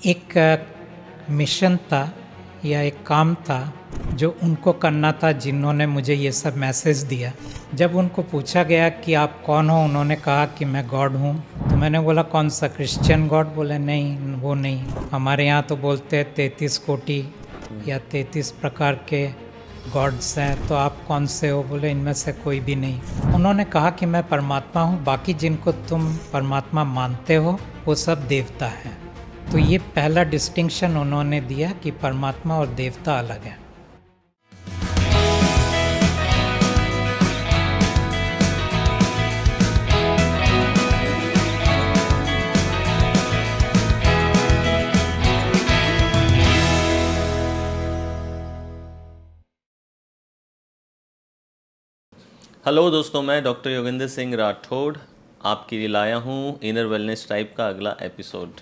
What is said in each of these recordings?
एक मिशन था या एक काम था जो उनको करना था, जिन्होंने मुझे ये सब मैसेज दिया। जब उनको पूछा गया कि आप कौन हो, उन्होंने कहा कि मैं गॉड हूँ। तो मैंने बोला कौन सा, क्रिश्चियन गॉड? बोले नहीं, वो नहीं, हमारे यहाँ तो बोलते हैं 33 कोटि या 33 प्रकार के गॉड्स हैं, तो आप कौन से हो? बोले इनमें से कोई भी नहीं। उन्होंने कहा कि मैं परमात्मा हूँ, बाकी जिनको तुम परमात्मा मानते हो वो सब देवता हैं। तो ये पहला डिस्टिंक्शन उन्होंने दिया कि परमात्मा और देवता अलग है। हेलो दोस्तों, मैं डॉक्टर योगेंद्र सिंह राठौड़ आपके लिए लाया हूँ इनर वेलनेस टाइप का अगला एपिसोड।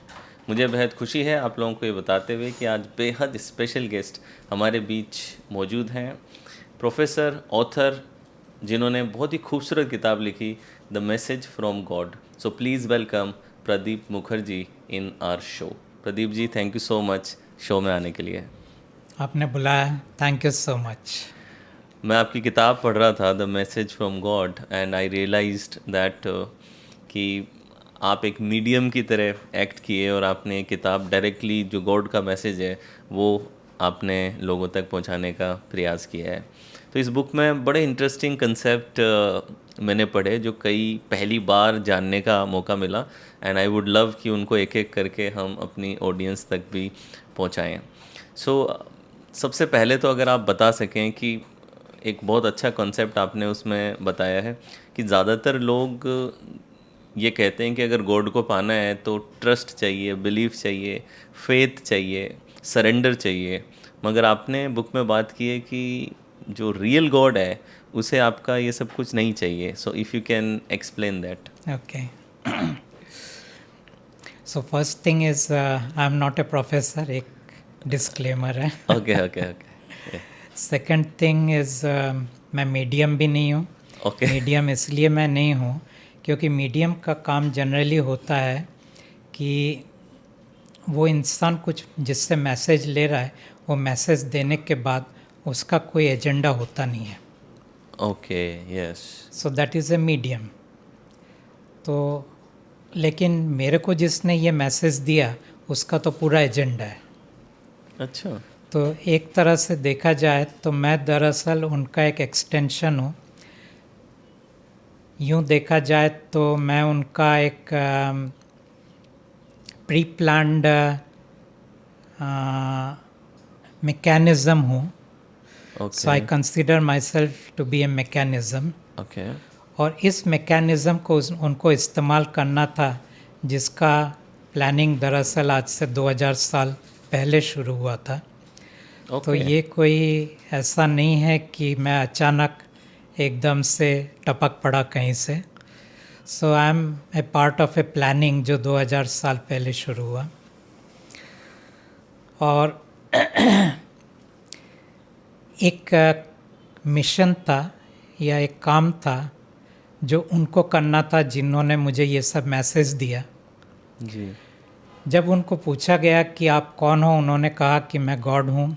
मुझे बेहद खुशी है आप लोगों को ये बताते हुए कि आज बेहद स्पेशल गेस्ट हमारे बीच मौजूद हैं। प्रोफेसर, ऑथर, जिन्होंने बहुत ही खूबसूरत किताब लिखी, the message from God. So please welcome Pradeep Mukherjee in our show. Pradeep ji, thank you so much show में आने के लिए। आपने बुलाया, थैंक यू सो मच। मैं आपकी किताब पढ़ रहा था, the message from God, and I realised that कि आप एक मीडियम की तरह एक्ट किए और आपने किताब डायरेक्टली जो गॉड का मैसेज है वो आपने लोगों तक पहुंचाने का प्रयास किया है। तो इस बुक में बड़े इंटरेस्टिंग कंसेप्ट मैंने पढ़े जो कई पहली बार जानने का मौका मिला, एंड आई वुड लव कि उनको एक एक करके हम अपनी ऑडियंस तक भी पहुंचाएं। सो सबसे पहले तो अगर आप बता सकें कि एक बहुत अच्छा कॉन्सेप्ट आपने उसमें बताया है कि ज़्यादातर लोग ये कहते हैं कि अगर गॉड को पाना है तो ट्रस्ट चाहिए, बिलीफ चाहिए, फेथ चाहिए, सरेंडर चाहिए, मगर आपने बुक में बात की है कि जो रियल गॉड है उसे आपका ये सब कुछ नहीं चाहिए। So if you can explain that. Okay, so first thing is I am not a professor, एक डिस्क्लेमर है। Okay okay okay. Second thing is मैं मीडियम भी नहीं हूँ। ओके। मीडियम इसलिए मैं नहीं हूँ क्योंकि मीडियम का काम जनरली होता है कि वो इंसान कुछ जिससे मैसेज ले रहा है, वो मैसेज देने के बाद उसका कोई एजेंडा होता नहीं है। Okay, yes. So that is a medium. तो लेकिन मेरे को जिसने ये मैसेज दिया उसका तो पूरा एजेंडा है। अच्छा। तो एक तरह से देखा जाए तो मैं दरअसल उनका एक एक्सटेंशन हूँ। यूँ देखा जाए तो मैं उनका एक प्री प्लान्ड मैकेनिज़्म हूँ। So I consider myself to be a mechanism. Okay. और इस मैकेनिज़्म को उनको इस्तेमाल करना था, जिसका प्लानिंग दरअसल आज से 2000 साल पहले शुरू हुआ था। तो ये कोई ऐसा नहीं है कि मैं अचानक एकदम से टपक पड़ा कहीं से। So I am a part of a planning जो 2000 साल पहले शुरू हुआ। और एक मिशन था या एक काम था जो उनको करना था, जिन्होंने मुझे ये सब मैसेज दिया। जी। जब उनको पूछा गया कि आप कौन हो, उन्होंने कहा कि मैं गॉड हूँ।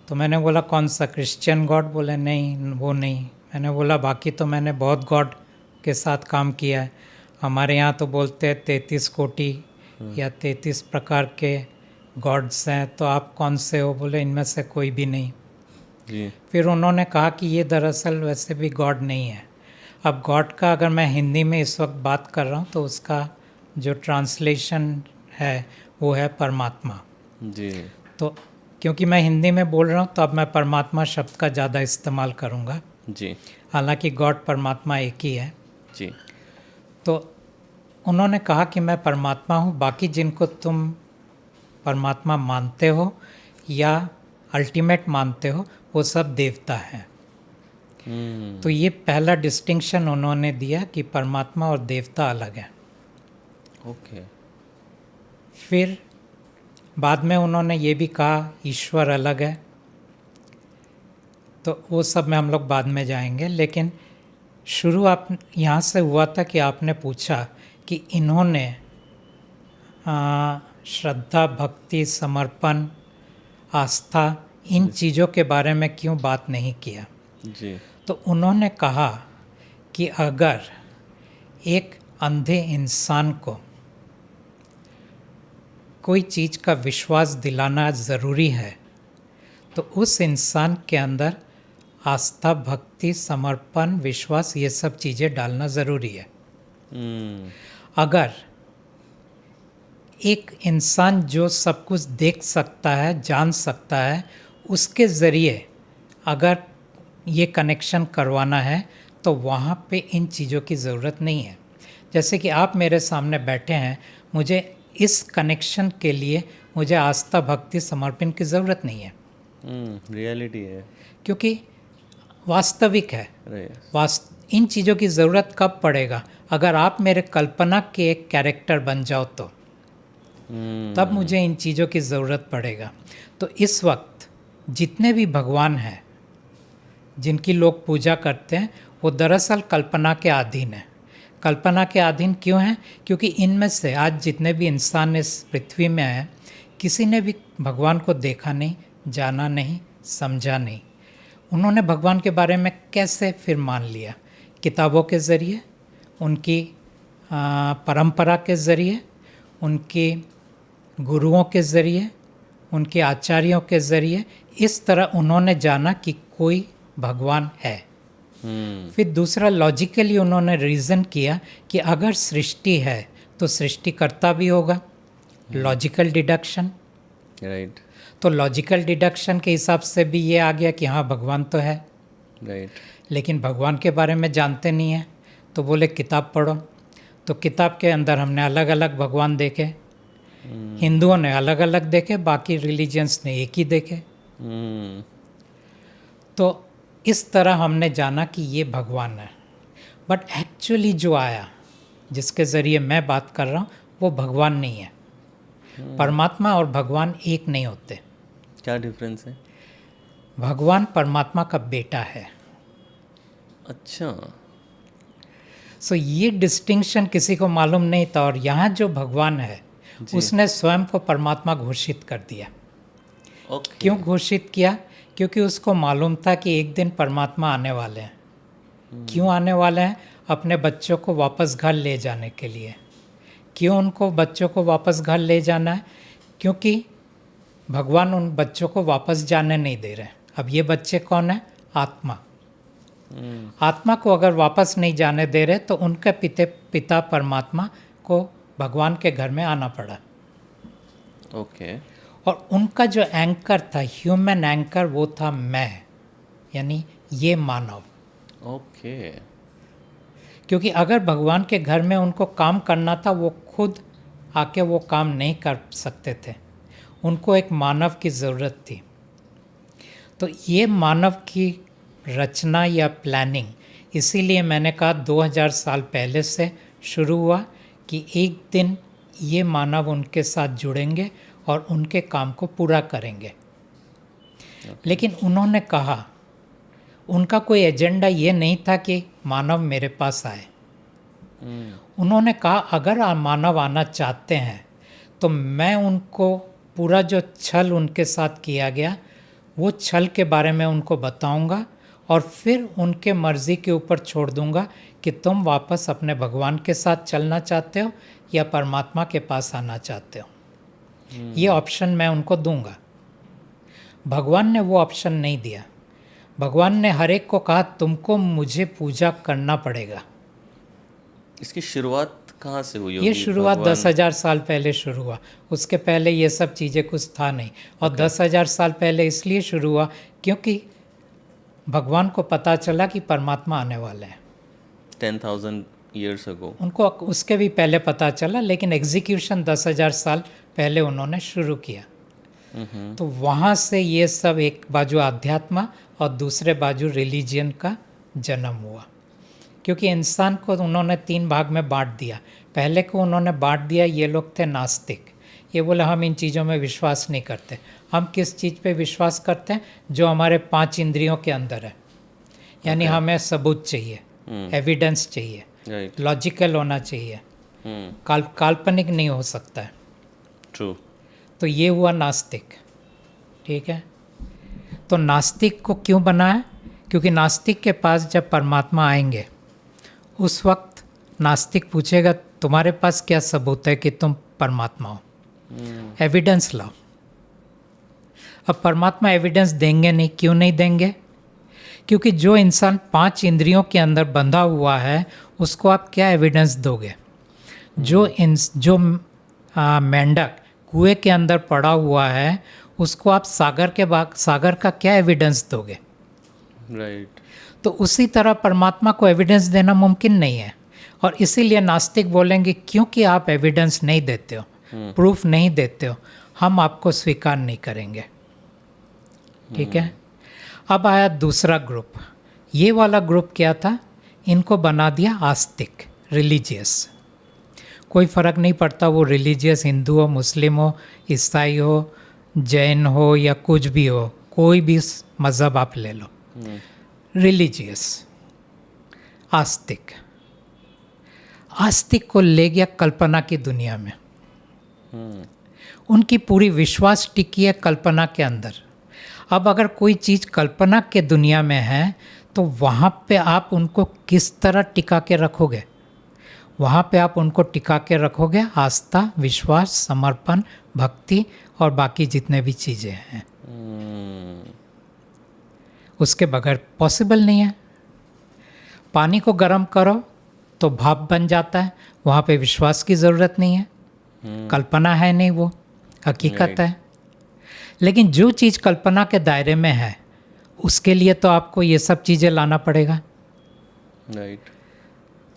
तो मैंने बोला कौन सा, क्रिश्चियन गॉड? बोले नहीं, वो नहीं। मैंने बोला बाकी तो मैंने बहुत गॉड के साथ काम किया है, हमारे यहाँ तो बोलते हैं 33 कोटि या 33 प्रकार के गॉड्स हैं, तो आप कौन से हो? बोले इनमें से कोई भी नहीं। जी। फिर उन्होंने कहा कि ये दरअसल वैसे भी गॉड नहीं है। अब गॉड का अगर मैं हिंदी में इस वक्त बात कर रहा हूँ तो उसका जो ट्रांसलेशन है वो है परमात्मा। जी। तो क्योंकि मैं हिंदी में बोल रहा हूँ तो अब मैं परमात्मा शब्द का ज़्यादा इस्तेमाल करूँगा। जी। हालांकि गॉड परमात्मा एक ही है। जी। तो उन्होंने कहा कि मैं परमात्मा हूँ, बाकी जिनको तुम परमात्मा मानते हो या अल्टीमेट मानते हो वो सब देवता हैं। तो ये पहला डिस्टिंक्शन उन्होंने दिया कि परमात्मा और देवता अलग हैं। ओके। फिर बाद में उन्होंने ये भी कहा ईश्वर अलग है। तो वो सब में हम लोग बाद में जाएंगे, लेकिन शुरू आप यहाँ से हुआ था कि आपने पूछा कि इन्होंने श्रद्धा, भक्ति, समर्पण, आस्था, इन चीज़ों के बारे में क्यों बात नहीं किया? जी। तो उन्होंने कहा कि अगर एक अंधे इंसान को कोई चीज़ का विश्वास दिलाना ज़रूरी है तो उस इंसान के अंदर आस्था, भक्ति, समर्पण, विश्वास, ये सब चीज़ें डालना ज़रूरी है। अगर एक इंसान जो सब कुछ देख सकता है, जान सकता है, उसके ज़रिए अगर ये कनेक्शन करवाना है तो वहाँ पे इन चीज़ों की ज़रूरत नहीं है। जैसे कि आप मेरे सामने बैठे हैं, मुझे इस कनेक्शन के लिए मुझे आस्था, भक्ति, समर्पण की ज़रूरत नहीं है। रियलिटी है, क्योंकि वास्तविक है। right. इन चीज़ों की ज़रूरत कब पड़ेगा? अगर आप मेरे कल्पना के एक कैरेक्टर बन जाओ तो तब मुझे इन चीज़ों की ज़रूरत पड़ेगा। तो इस वक्त जितने भी भगवान हैं जिनकी लोग पूजा करते हैं वो दरअसल कल्पना के अधीन है। कल्पना के अधीन क्यों हैं? क्योंकि इनमें से आज जितने भी इंसान इस पृथ्वी में हैं, किसी ने भी भगवान को देखा नहीं, जाना नहीं, समझा नहीं। उन्होंने भगवान के बारे में कैसे फिर मान लिया? किताबों के ज़रिए, उनकी परंपरा के ज़रिए, उनके गुरुओं के ज़रिए, उनके आचार्यों के ज़रिए। इस तरह उन्होंने जाना कि कोई भगवान है। फिर दूसरा, लॉजिकली उन्होंने रीज़न किया कि अगर सृष्टि है तो सृष्टिकर्ता भी होगा। Logical deduction, right. तो लॉजिकल डिडक्शन के हिसाब से भी ये आ गया कि हाँ भगवान तो है, राइट। लेकिन भगवान के बारे में जानते नहीं हैं। तो बोले किताब पढ़ो। तो किताब के अंदर हमने अलग अलग भगवान देखे। हिंदुओं ने अलग अलग देखे, बाकी रिलीजियंस ने एक ही देखे। तो इस तरह हमने जाना कि ये भगवान है। बट एक्चुअली जो आया, जिसके ज़रिए मैं बात कर रहा हूँ, वो भगवान नहीं है। परमात्मा और भगवान एक नहीं होते। क्या डिफरेंस है? भगवान परमात्मा का बेटा है। अच्छा। सो ये डिस्टिंक्शन किसी को मालूम नहीं था। और यहाँ जो भगवान है उसने स्वयं को परमात्मा घोषित कर दिया। ओके। क्यों घोषित किया? क्योंकि उसको मालूम था कि एक दिन परमात्मा आने वाले हैं। क्यों आने वाले हैं? अपने बच्चों को वापस घर ले जाने के लिए। क्यों उनको बच्चों को वापस घर ले जाना है? क्योंकि भगवान उन बच्चों को वापस जाने नहीं दे रहे। अब ये बच्चे कौन है? आत्मा। आत्मा को अगर वापस नहीं जाने दे रहे तो उनके पिता परमात्मा को भगवान के घर में आना पड़ा। ओके। और उनका जो एंकर था, ह्यूमन एंकर, वो था मैं, यानी ये मानव। ओके। क्योंकि अगर भगवान के घर में उनको काम करना था, वो खुद आके वो काम नहीं कर सकते थे। उनको एक मानव की ज़रूरत थी। तो ये मानव की रचना या प्लानिंग, इसीलिए मैंने कहा 2000 साल पहले से शुरू हुआ कि एक दिन ये मानव उनके साथ जुड़ेंगे और उनके काम को पूरा करेंगे। लेकिन उन्होंने कहा, उनका कोई एजेंडा ये नहीं था कि मानव मेरे पास आए। उन्होंने कहा अगर मानव आना चाहते हैं तो मैं उनको पूरा जो छल उनके साथ किया गया वो छल के बारे में उनको बताऊंगा और फिर उनके मर्ज़ी के ऊपर छोड़ दूंगा कि तुम वापस अपने भगवान के साथ चलना चाहते हो या परमात्मा के पास आना चाहते हो। ये ऑप्शन मैं उनको दूंगा। भगवान ने वो ऑप्शन नहीं दिया। भगवान ने हर एक को कहा तुमको मुझे पूजा करना पड़ेगा। इसकी शुरुआत कहाँ से हुई ये होगी? शुरुआत भगवान- 10,000 साल पहले शुरू हुआ। उसके पहले ये सब चीज़ें कुछ था नहीं। और 10,000 साल पहले इसलिए शुरू हुआ क्योंकि भगवान को पता चला कि परमात्मा आने वाले हैं। 10,000 years ago। उनको उसके भी पहले पता चला, लेकिन एग्जीक्यूशन 10,000 साल पहले उन्होंने शुरू किया। तो वहाँ से ये सब, एक बाजू आध्यात्म और दूसरे बाजू रिलीजियन का जन्म हुआ। क्योंकि इंसान को उन्होंने 3 भाग में बांट दिया। पहले को उन्होंने बांट दिया, ये लोग थे नास्तिक। ये बोले हम इन चीज़ों में विश्वास नहीं करते। हम किस चीज़ पे विश्वास करते हैं? जो हमारे 5 इंद्रियों के अंदर है। यानी हमें सबूत चाहिए, एविडेंस चाहिए, राइट। लॉजिकल होना चाहिए, काल्पनिक नहीं हो सकता है। ट्रू। तो ये हुआ नास्तिक, ठीक है। तो नास्तिक को क्यों बनाया? क्योंकि नास्तिक के पास जब परमात्मा आएंगे उस वक्त नास्तिक पूछेगा तुम्हारे पास क्या सबूत है कि तुम परमात्मा हो, एविडेंस लाओ। अब परमात्मा एविडेंस देंगे नहीं। क्यों नहीं देंगे? क्योंकि जो इंसान 5 इंद्रियों के अंदर बंधा हुआ है उसको आप क्या एविडेंस दोगे? जो मेंढक कुएं के अंदर पड़ा हुआ है उसको आप सागर का क्या एविडेंस दोगे? राइट। तो उसी तरह परमात्मा को एविडेंस देना मुमकिन नहीं है। और इसीलिए नास्तिक बोलेंगे क्योंकि आप एविडेंस नहीं देते हो, प्रूफ नहीं देते हो, हम आपको स्वीकार नहीं करेंगे। ठीक है। अब आया दूसरा ग्रुप। ये वाला ग्रुप क्या था? इनको बना दिया आस्तिक, रिलीजियस। कोई फ़र्क नहीं पड़ता वो रिलीजियस हिंदू हो, मुस्लिम हो, ईसाई हो, जैन हो या कुछ भी हो, कोई भी मज़हब आप ले लो। रिलीजियस, आस्तिक। आस्तिक को ले गया कल्पना की दुनिया में। उनकी पूरी विश्वास टिकी है कल्पना के अंदर। अब अगर कोई चीज़ कल्पना के दुनिया में है तो वहाँ पे आप उनको किस तरह टिका के रखोगे? वहाँ पे आप उनको टिका के रखोगे आस्था, विश्वास, समर्पण, भक्ति और बाकी जितने भी चीज़ें हैं। उसके बगैर पॉसिबल नहीं है। पानी को गर्म करो तो भाप बन जाता है, वहाँ पे विश्वास की ज़रूरत नहीं है। कल्पना है नहीं, वो हकीकत है। लेकिन जो चीज़ कल्पना के दायरे में है उसके लिए तो आपको ये सब चीज़ें लाना पड़ेगा। राइट।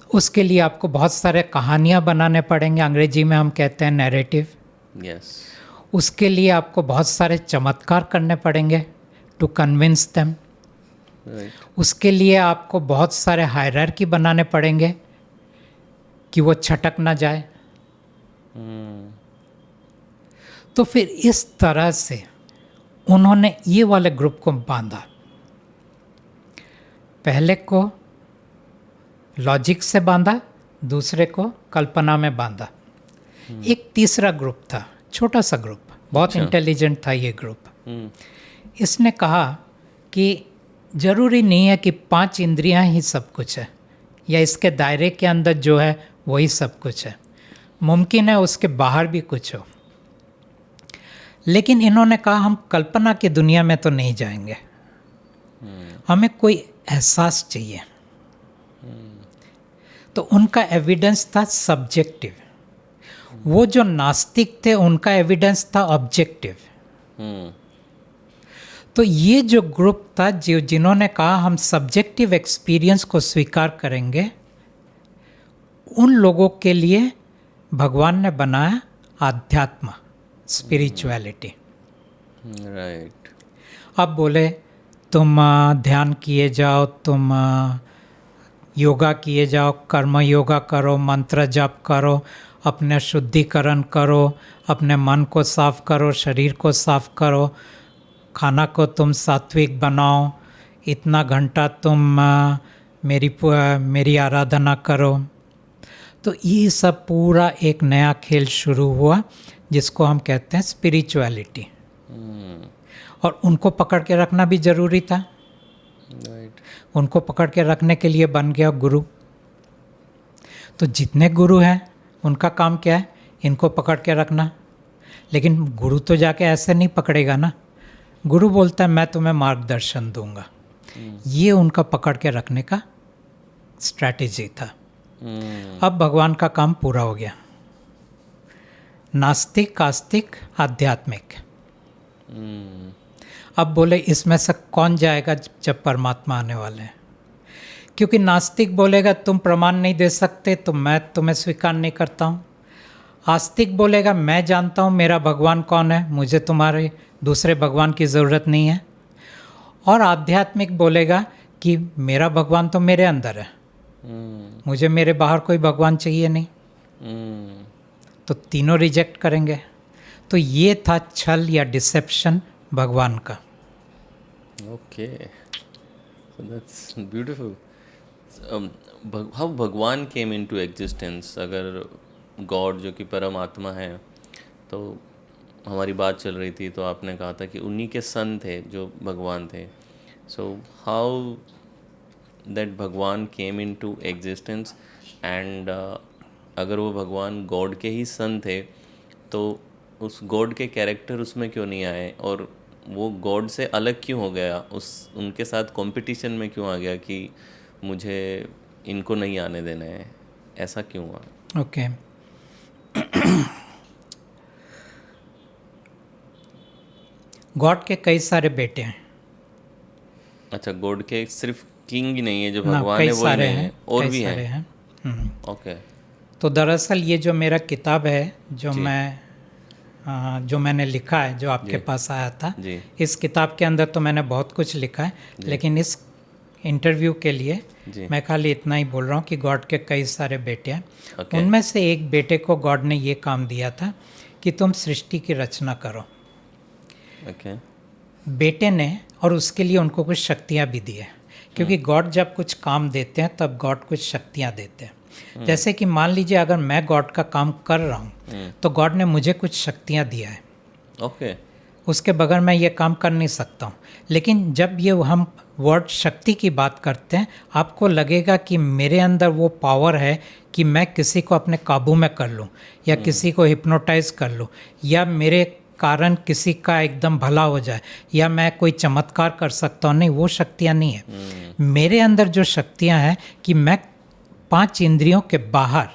उसके लिए आपको बहुत सारे कहानियाँ बनाने पड़ेंगे, अंग्रेजी में हम कहते हैं नैरेटिव। यस। उसके लिए आपको बहुत सारे चमत्कार करने पड़ेंगे टू कन्विंस देम। राइट। उसके लिए आपको बहुत सारे हायरार्की बनाने पड़ेंगे कि वो छटक ना जाए। तो फिर इस तरह से उन्होंने ये वाले ग्रुप को बांधा। पहले को लॉजिक से बांधा, दूसरे को कल्पना में बांधा। एक तीसरा ग्रुप था, छोटा सा ग्रुप, बहुत इंटेलिजेंट था ये ग्रुप। इसने कहा कि ज़रूरी नहीं है कि 5 इंद्रियां ही सब कुछ है या इसके दायरे के अंदर जो है वही सब कुछ है। मुमकिन है उसके बाहर भी कुछ हो। लेकिन इन्होंने कहा हम कल्पना की दुनिया में तो नहीं जाएंगे, हमें कोई एहसास चाहिए। तो उनका एविडेंस था सब्जेक्टिव। वो जो नास्तिक थे उनका एविडेंस था ऑब्जेक्टिव। तो ये जो ग्रुप था जिन्होंने कहा हम सब्जेक्टिव एक्सपीरियंस को स्वीकार करेंगे, उन लोगों के लिए भगवान ने बनाया आध्यात्म, स्पिरिचुअलिटी। राइट। अब बोले तुम ध्यान किए जाओ, तुम योगा किए जाओ, कर्म योगा करो, मंत्र जाप करो, अपने शुद्धिकरण करो, अपने मन को साफ करो, शरीर को साफ करो, खाना को तुम सात्विक बनाओ, इतना घंटा तुम मेरी आराधना करो। तो ये सब पूरा एक नया खेल शुरू हुआ जिसको हम कहते हैं स्पिरिचुअलिटी। और उनको पकड़ के रखना भी ज़रूरी था। राइट। उनको पकड़ के रखने के लिए बन गया गुरु। तो जितने गुरु हैं उनका काम क्या है? इनको पकड़ के रखना। लेकिन गुरु तो जाके ऐसे नहीं पकड़ेगा ना। गुरु बोलता है मैं तुम्हें मार्गदर्शन दूंगा। ये उनका पकड़ के रखने का स्ट्रैटेजी था। अब भगवान का काम पूरा हो गया। नास्तिक, आस्तिक, आध्यात्मिक। अब बोले इसमें से कौन जाएगा जब परमात्मा आने वाले हैं? क्योंकि नास्तिक बोलेगा तुम प्रमाण नहीं दे सकते तो मैं तुम्हें स्वीकार नहीं करता हूँ। आस्तिक बोलेगा मैं जानता हूँ मेरा भगवान कौन है, मुझे तुम्हारे दूसरे भगवान की ज़रूरत नहीं है। और आध्यात्मिक बोलेगा कि मेरा भगवान तो मेरे अंदर है, मुझे मेरे बाहर कोई भगवान चाहिए नहीं। तो तीनों रिजेक्ट करेंगे। तो ये था छल या डिसेप्शन भगवान का। Okay, so that's beautiful. How भगवान came into existence? अगर गॉड जो कि परमात्मा है तो हमारी बात चल रही थी तो आपने कहा था कि उन्हीं के सन थे जो भगवान थे. सो हाउ दैट भगवान केम इन टू एग्जिस्टेंस, एंड अगर वो भगवान गॉड के ही सन थे तो उस गॉड के कैरेक्टर उसमें क्यों नहीं आए, और वो गॉड से अलग क्यों हो गया, उस उनके साथ कंपटीशन में क्यों आ गया कि मुझे इनको नहीं आने देना है, ऐसा क्यों हुआ? ओके. गॉड के कई सारे बेटे हैं अच्छा, गॉड के सिर्फ किंग ही नहीं है जो ना, भगवान कई है वो ही सारे नहीं हैं, है, और कई भी सारे हैं. हैं. ओके. तो दरअसल ये जो मेरा किताब है जो जी. जो मैंने लिखा है, जो आपके जी. पास आया था, जी. इस किताब के अंदर तो मैंने बहुत कुछ लिखा है, लेकिन इस इंटरव्यू के लिए जी. मैं खाली इतना ही बोल रहा हूँ कि गॉड के कई सारे बेटे हैं. ओके. उनमें से एक बेटे को गॉड ने ये काम दिया था कि तुम सृष्टि की रचना करो. ओके. बेटे ने, और उसके लिए उनको कुछ शक्तियाँ भी दी है, क्योंकि गॉड जब कुछ काम देते हैं तब गॉड कुछ शक्तियाँ देते हैं. जैसे कि मान लीजिए अगर मैं गॉड का काम कर रहा हूँ तो गॉड ने मुझे कुछ शक्तियाँ दिया है. ओके. उसके बगैर मैं ये काम कर नहीं सकता हूँ. लेकिन जब ये हम वर्ड शक्ति की बात करते हैं, आपको लगेगा कि मेरे अंदर वो पावर है कि मैं किसी को अपने काबू में कर लूँ, या किसी को हिप्नोटाइज कर लूँ, या मेरे कारण किसी का एकदम भला हो जाए, या मैं कोई चमत्कार कर सकता हूँ. नहीं, वो शक्तियाँ नहीं है. मेरे अंदर जो शक्तियाँ हैं कि मैं 5 इंद्रियों के बाहर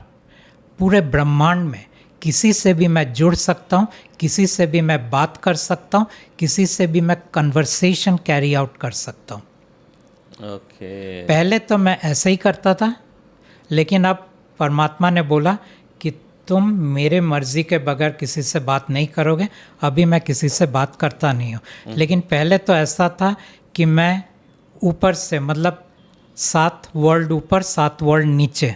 पूरे ब्रह्मांड में किसी से भी मैं जुड़ सकता हूँ, किसी से भी मैं बात कर सकता हूँ, किसी से भी मैं कन्वर्सेशन कैरी आउट कर सकता हूँ. ओके. पहले तो मैं ऐसे ही करता था, लेकिन अब परमात्मा ने बोला कि तुम मेरे मर्जी के बगैर किसी से बात नहीं करोगे. अभी मैं किसी से बात करता नहीं हूँ. लेकिन पहले तो ऐसा था कि मैं ऊपर से, मतलब 7 वर्ल्ड ऊपर 7 वर्ल्ड नीचे,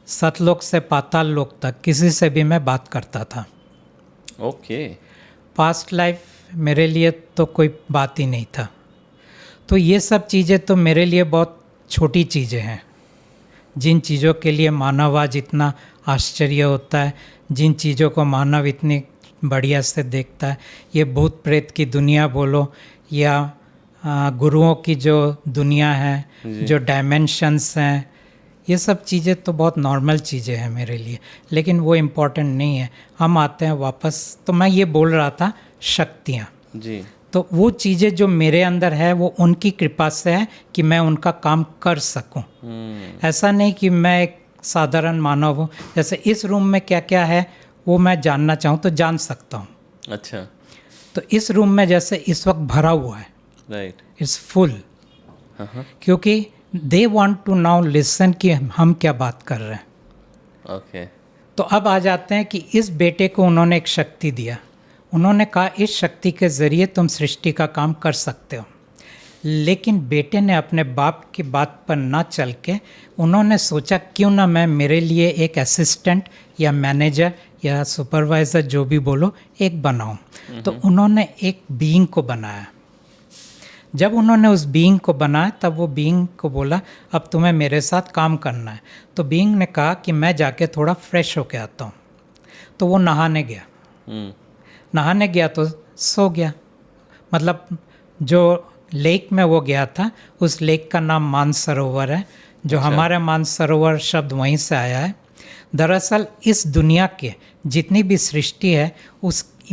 सतलोक से पाताल लोक तक किसी से भी मैं बात करता था. ओके. पास्ट लाइफ मेरे लिए तो कोई बात ही नहीं था. तो ये सब चीज़ें तो मेरे लिए बहुत छोटी चीज़ें हैं. जिन चीज़ों के लिए मानव आज इतना आश्चर्य होता है, जिन चीज़ों को मानव इतनी बढ़िया से देखता है, ये भूत प्रेत की दुनिया बोलो, या गुरुओं की जो दुनिया है, जो डायमेंशंस हैं, ये सब चीज़ें तो बहुत नॉर्मल चीज़ें हैं मेरे लिए, लेकिन वो इम्पोर्टेंट नहीं है. हम आते हैं वापस, तो मैं ये बोल रहा था शक्तियाँ. जी. तो वो चीज़ें जो मेरे अंदर है वो उनकी कृपा से है कि मैं उनका काम कर सकूं. ऐसा नहीं कि मैं एक साधारण मानव हूँ. जैसे इस रूम में क्या क्या है वो मैं जानना चाहूँ तो जान सकता हूँ. अच्छा. तो इस रूम में जैसे इस वक्त भरा हुआ है, राइट. इट्स फुल, क्योंकि they want to now listen कि हम क्या बात कर रहे हैं. ओके. तो अब आ जाते हैं कि इस बेटे को उन्होंने एक शक्ति दिया. उन्होंने कहा इस शक्ति के ज़रिए तुम सृष्टि का काम कर सकते हो. लेकिन बेटे ने अपने बाप की बात पर ना चल के उन्होंने सोचा क्यों ना मैं मेरे लिए एक असिस्टेंट या मैनेजर या सुपरवाइज़र, जो भी बोलो, एक बनाऊं. तो उन्होंने एक बीइंग को बनाया. जब उन्होंने उस बीइंग को बनाया तब वो बीइंग को बोला अब तुम्हें मेरे साथ काम करना है. तो बीइंग ने कहा कि मैं जाके थोड़ा फ्रेश होके आता हूँ. तो वो नहाने गया. नहाने गया तो सो गया. मतलब जो लेक में वो गया था, उस लेक का नाम मानसरोवर है, जो हमारे मानसरोवर शब्द वहीं से आया है. दरअसल इस दुनिया के जितनी भी सृष्टि है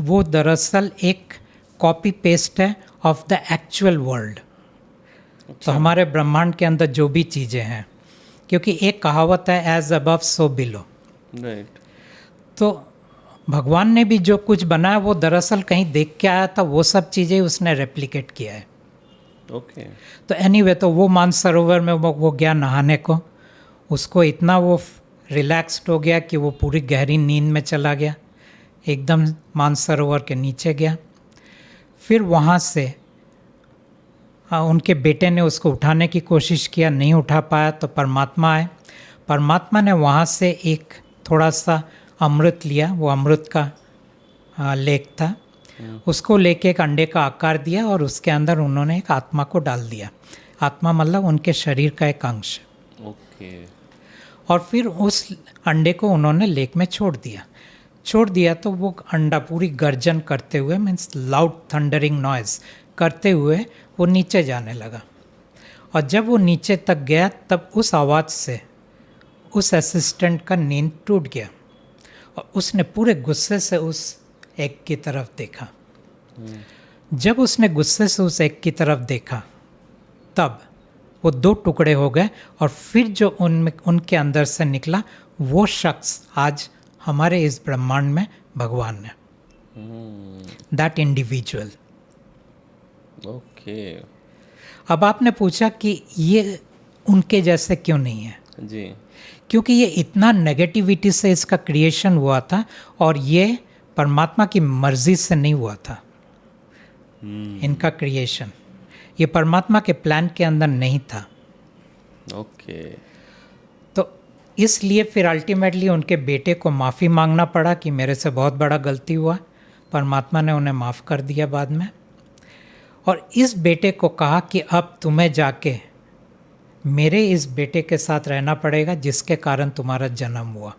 वो दरअसल एक कॉपी पेस्ट है ऑफ द एक्चुअल वर्ल्ड. तो हमारे ब्रह्मांड के अंदर जो भी चीज़ें हैं, क्योंकि एक कहावत है as above so below. Right. तो भगवान ने भी जो कुछ बनाया वो दरअसल कहीं देख के आया था, वो सब चीज़ें उसने रेप्लिकेट किया है. ओके. तो एनीवे, तो वो मानसरोवर में वो गया नहाने को. उसको इतना वो रिलैक्स्ड हो गया कि वो पूरी गहरी नींद में चला गया, एकदम मानसरोवर के नीचे गया. फिर वहाँ से उनके बेटे ने उसको उठाने की कोशिश किया, नहीं उठा पाया. तो परमात्मा आए. परमात्मा ने वहाँ से एक थोड़ा सा अमृत लिया. वो अमृत का लेक था. उसको लेके एक अंडे का आकार दिया और उसके अंदर उन्होंने एक आत्मा को डाल दिया. आत्मा मतलब उनके शरीर का एक अंश. ओके. और फिर उस अंडे को उन्होंने लेक में छोड़ दिया. छोड़ दिया तो वो अंडा पूरी गर्जन करते हुए, मीन्स लाउड थंडरिंग नॉइज करते हुए वो नीचे जाने लगा। और जब वो नीचे तक गया तब उस आवाज़ से उस असिस्टेंट का नींद टूट गया और उसने पूरे गुस्से से उस एग की तरफ देखा। जब उसने गुस्से से उस एग की तरफ देखा तब वो दो टुकड़े हो गए और फिर जो उनके अंदर से निकला वो शख्स आज हमारे इस ब्रह्मांड में भगवान है। That individual. ओके अब आपने पूछा कि ये उनके जैसे क्यों नहीं है? जी। क्योंकि ये इतना नेगेटिविटी से इसका क्रिएशन हुआ था और ये परमात्मा की मर्जी से नहीं हुआ था। इनका क्रिएशन ये परमात्मा के प्लान के अंदर नहीं था। ओके। तो इसलिए फिर अल्टीमेटली उनके बेटे को माफ़ी मांगना पड़ा कि मेरे से बहुत बड़ा गलती हुआ। परमात्मा ने उन्हें माफ़ कर दिया बाद में, और इस बेटे को कहा कि अब तुम्हें जाके मेरे इस बेटे के साथ रहना पड़ेगा जिसके कारण तुम्हारा जन्म हुआ।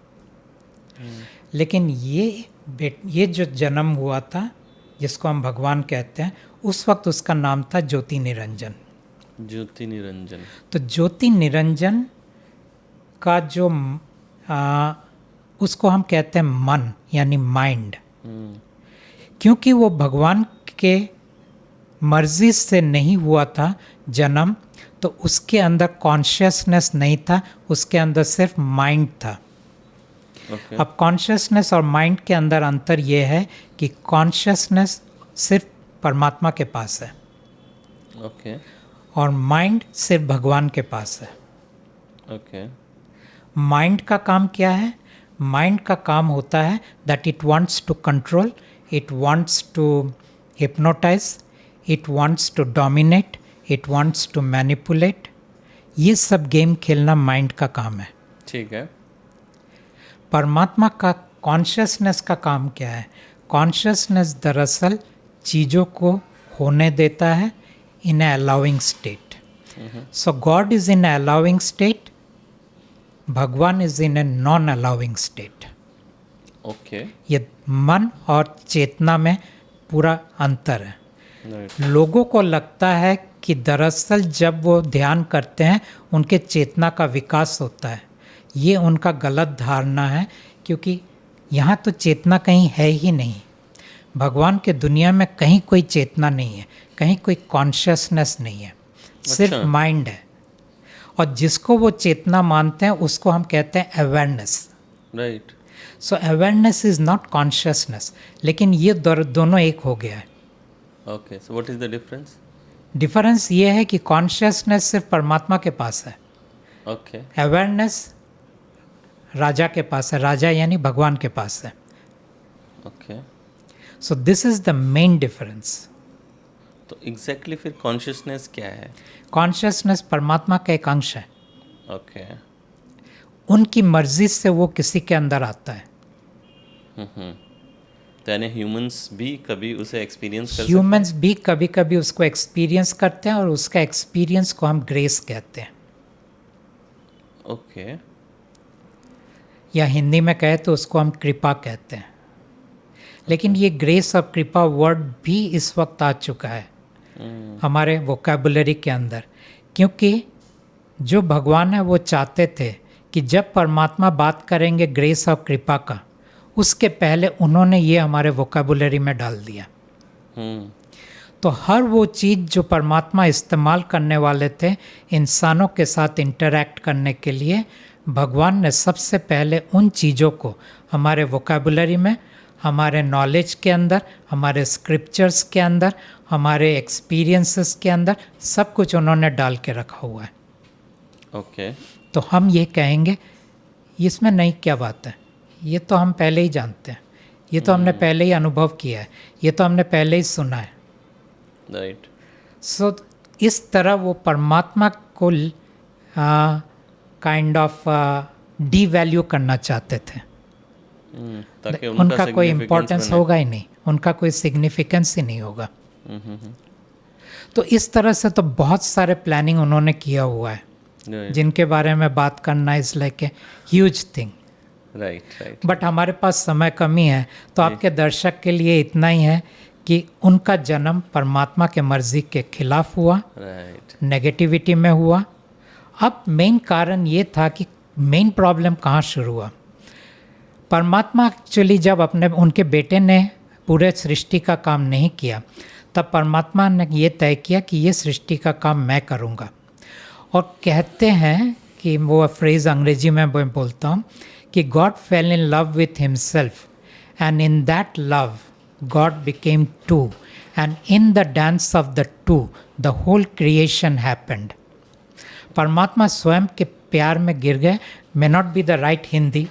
लेकिन ये जो जन्म हुआ था जिसको हम भगवान कहते हैं, उस वक्त उसका नाम था ज्योति निरंजन। ज्योति निरंजन। तो ज्योति निरंजन का जो उसको हम कहते हैं मन यानी माइंड, क्योंकि वो भगवान के मर्जी से नहीं हुआ था जन्म, तो उसके अंदर कॉन्शियसनेस नहीं था, उसके अंदर सिर्फ माइंड था। Okay. अब कॉन्शियसनेस और माइंड के अंदर अंतर ये है कि कॉन्शियसनेस सिर्फ परमात्मा के पास है। Okay. और माइंड सिर्फ भगवान के पास है। Okay. माइंड का काम क्या है? माइंड का काम होता है that it wants to control, it wants to hypnotise, it wants to dominate, it wants to manipulate. ये सब गेम खेलना माइंड का काम है। ठीक है। परमात्मा का कॉन्शियसनेस का काम क्या है? कॉन्शियसनेस दरअसल चीज़ों को होने देता है in a allowing state. So God is in a allowing state, भगवान is in a non allowing state. Okay. ये मन और चेतना में पूरा अंतर है। Right. लोगों को लगता है कि दरअसल जब वो ध्यान करते हैं उनके चेतना का विकास होता है। ये उनका गलत धारणा है, क्योंकि यहाँ तो चेतना कहीं है ही नहीं। भगवान के दुनिया में कहीं कोई चेतना नहीं है, कहीं कोई कॉन्शियसनेस नहीं है, सिर्फ माइंड है। और जिसको वो चेतना मानते हैं उसको हम कहते हैं awareness. Right. So awareness is not consciousness, लेकिन ये दोनों एक हो गया है। Okay, so what is the difference? Difference ये है कि कॉन्शियसनेस सिर्फ परमात्मा के पास है, ओके। अवेयरनेस राजा के पास है, राजा यानी भगवान के पास है। Okay. So this is the main difference. तो एग्जैक्टली फिर कॉन्शियसनेस क्या है? कॉन्शियसनेस परमात्मा का एक अंश है। ओके। उनकी मर्जी से वो किसी के अंदर आता है। तो यानी ह्यूमंस भी कभी उसे एक्सपीरियंस कर ह्यूमंस भी कभी कभी उसको एक्सपीरियंस करते हैं और उसका एक्सपीरियंस को हम ग्रेस कहते हैं। ओके। या हिंदी में कहे तो उसको हम कृपा कहते हैं। लेकिन ये ग्रेस और कृपा वर्ड भी इस वक्त आ चुका है हमारे वोकैबुलरी के अंदर, क्योंकि जो भगवान है वो चाहते थे कि जब परमात्मा बात करेंगे ग्रेस और कृपा का, उसके पहले उन्होंने ये हमारे वोकैबुलरी में डाल दिया। तो हर वो चीज़ जो परमात्मा इस्तेमाल करने वाले थे इंसानों के साथ इंटरैक्ट करने के लिए, भगवान ने सबसे पहले उन चीज़ों को हमारे वोकैबुलरी में, हमारे नॉलेज के अंदर, हमारे स्क्रिप्चर्स के अंदर, हमारे एक्सपीरियंसेस के अंदर सब कुछ उन्होंने डाल के रखा हुआ है। ओके। तो हम ये कहेंगे इसमें नई क्या बात है, ये तो हम पहले ही जानते हैं, ये तो हमने पहले ही अनुभव किया है, ये तो हमने पहले ही सुना है। राइट। सो इस तरह वो परमात्मा को काइंड ऑफ डीवैल्यू करना चाहते थे। ताकि उनका कोई इम्पोर्टेंस होगा ही नहीं, उनका कोई सिग्निफिकेंस ही नहीं होगा। तो इस तरह से तो बहुत सारे प्लानिंग उन्होंने किया हुआ है, जिनके बारे में बात करना is like a huge thing. Right right but हमारे पास समय कमी है, तो आपके दर्शक के लिए इतना ही है कि उनका जन्म परमात्मा के मर्जी के खिलाफ हुआ, राइट नेगेटिविटी में हुआ। अब मेन कारण ये था कि मेन प्रॉब्लम कहाँ शुरू हुआ। परमात्मा एक्चुअली जब उनके बेटे ने पूरे सृष्टि का काम नहीं किया, तब परमात्मा ने ये तय किया कि ये सृष्टि का काम मैं करूँगा। और कहते हैं कि वो फ्रेज़ अंग्रेजी में मैं बोलता हूँ कि God fell in love with himself and in that love God became two and in the dance of the two the whole creation happened. परमात्मा स्वयं के प्यार में गिर गए, may not be the right Hindi.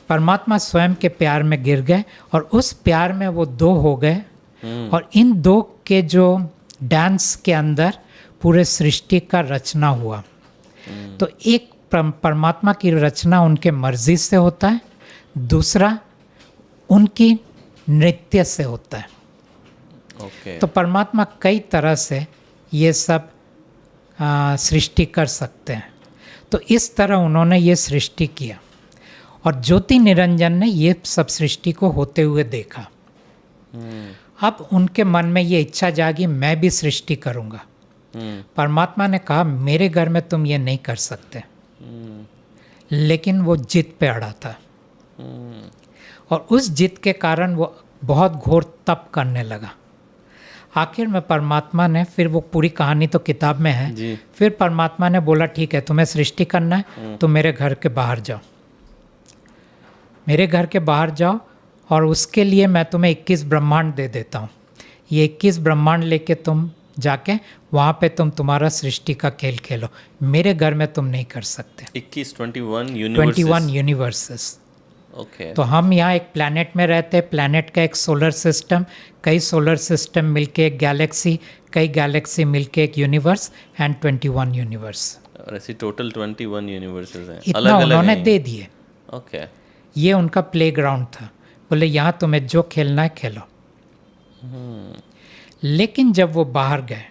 परमात्मा स्वयं के प्यार में गिर गए और उस प्यार में वो दो हो गए, और इन दो के जो डांस के अंदर पूरे सृष्टि का रचना हुआ। तो एक परमात्मा की रचना उनके मर्जी से होता है, दूसरा उनकी नृत्य से होता है। ओके तो परमात्मा कई तरह से ये सब सृष्टि कर सकते हैं। तो इस तरह उन्होंने ये सृष्टि किया, और ज्योति निरंजन ने ये सब सृष्टि को होते हुए देखा। अब उनके मन में ये इच्छा जागी, मैं भी सृष्टि करूँगा। परमात्मा ने कहा मेरे घर में तुम ये नहीं कर सकते, लेकिन वो जिद पे अड़ा था, और उस जिद के कारण वो बहुत घोर तप करने लगा। आखिर में परमात्मा ने, फिर वो पूरी कहानी तो किताब में है जी। फिर परमात्मा ने बोला ठीक है, तुम्हें सृष्टि करना है तो मेरे घर के बाहर जाओ, मेरे घर के बाहर जाओ, और उसके लिए मैं तुम्हें 21 ब्रह्मांड दे देता हूँ। ये 21 ब्रह्मांड लेके तुम जाके वहाँ पे तुम तुम्हारा सृष्टि का खेल खेलो, मेरे घर में तुम नहीं कर सकते। 21 यूनिवर्सेस। ओके तो हम यहाँ एक प्लैनेट में रहते हैं, प्लैनेट का एक सोलर सिस्टम, कई सोलर सिस्टम मिलके एक गैलेक्सी, कई गैलेक्सी मिलके एक यूनिवर्स, एंड 21 यूनिवर्स। और ऐसी टोटल 21 यूनिवर्सेस हैं, इतना उन्होंने दे दिए। ओके ये उनका प्लेग्राउंड था, बोले यहाँ तुम्हें जो खेलना है खेलो। लेकिन जब वो बाहर गए,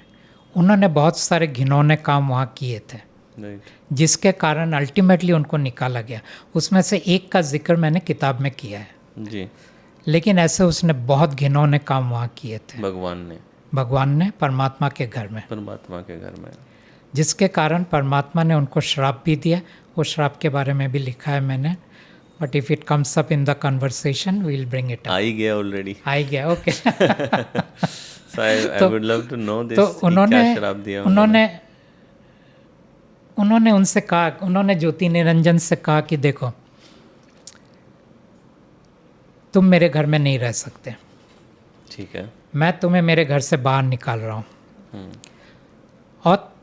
उन्होंने बहुत सारे घिनौने काम वहाँ किए थे, राइट जिसके कारण अल्टीमेटली उनको निकाला गया। उसमें से एक का जिक्र मैंने किताब में किया है, जी। लेकिन ऐसे उसने बहुत घिनौने काम वहाँ किए थे भगवान ने परमात्मा के घर में, जिसके कारण परमात्मा ने उनको श्राप भी दिया। वो श्राप के बारे में भी लिखा है मैंने, but if it comes up in the conversation we will bring it up. आ ही गया ऑलरेडी, आ गया, okay. So I would love to know this, तो क्या श्राप दिया उन्होंने उनसे कहा, उन्होंने ज्योति निरंजन से कहा कि देखो तुम मेरे घर में नहीं रह सकते, ठीक है, मैं तुम्हें मेरे घर से बाहर निकाल रहा हूँ। और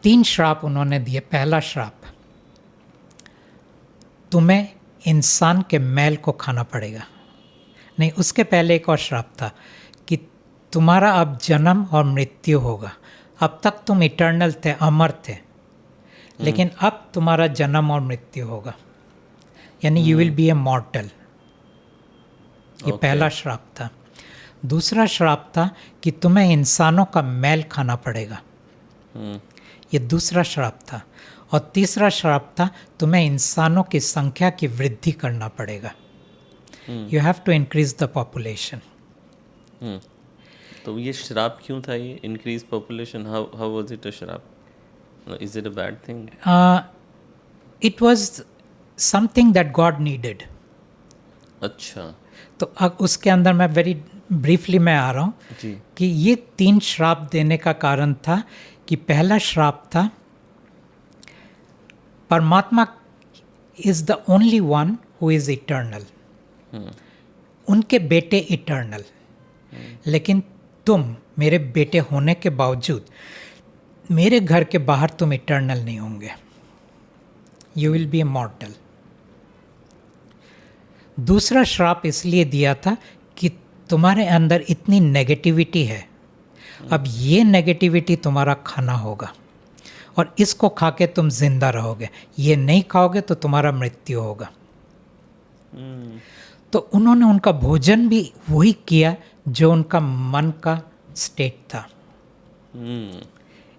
3 श्राप उन्होंने दिए। पहला श्राप, तुम्हें इंसान के मैल को खाना पड़ेगा। नहीं, उसके पहले एक और श्राप था कि तुम्हारा अब जन्म और मृत्यु होगा। अब तक तुम इटर्नल थे, अमर थे, लेकिन अब तुम्हारा जन्म और मृत्यु होगा, यानी यू विल बी ए मॉर्टल। ये पहला श्राप था। दूसरा श्राप था कि तुम्हें इंसानों का मैल खाना पड़ेगा, ये दूसरा श्राप था। और तीसरा श्राप था तुम्हें इंसानों की संख्या की वृद्धि करना पड़ेगा, you have to increase the population. तो ये श्राप क्यों था, ये increase population? How was it a श्राप? Is it a bad thing? It was something that God needed. अच्छा, तो अब उसके अंदर मैं वेरी ब्रीफली मैं आ रहा हूँ कि ये 3 श्राप देने का कारण था कि पहला श्राप था परमात्मा is the only one who is eternal, उनके बेटे इटर्नल, लेकिन तुम मेरे बेटे होने के बावजूद मेरे घर के बाहर तुम इटर्नल नहीं होंगे, यू विल बी ए मॉर्टल। दूसरा श्राप इसलिए दिया था कि तुम्हारे अंदर इतनी नेगेटिविटी है, अब ये नेगेटिविटी तुम्हारा खाना होगा और इसको खा के तुम जिंदा रहोगे, ये नहीं खाओगे तो तुम्हारा मृत्यु होगा। तो उन्होंने उनका भोजन भी वही किया जो उनका मन का स्टेट था।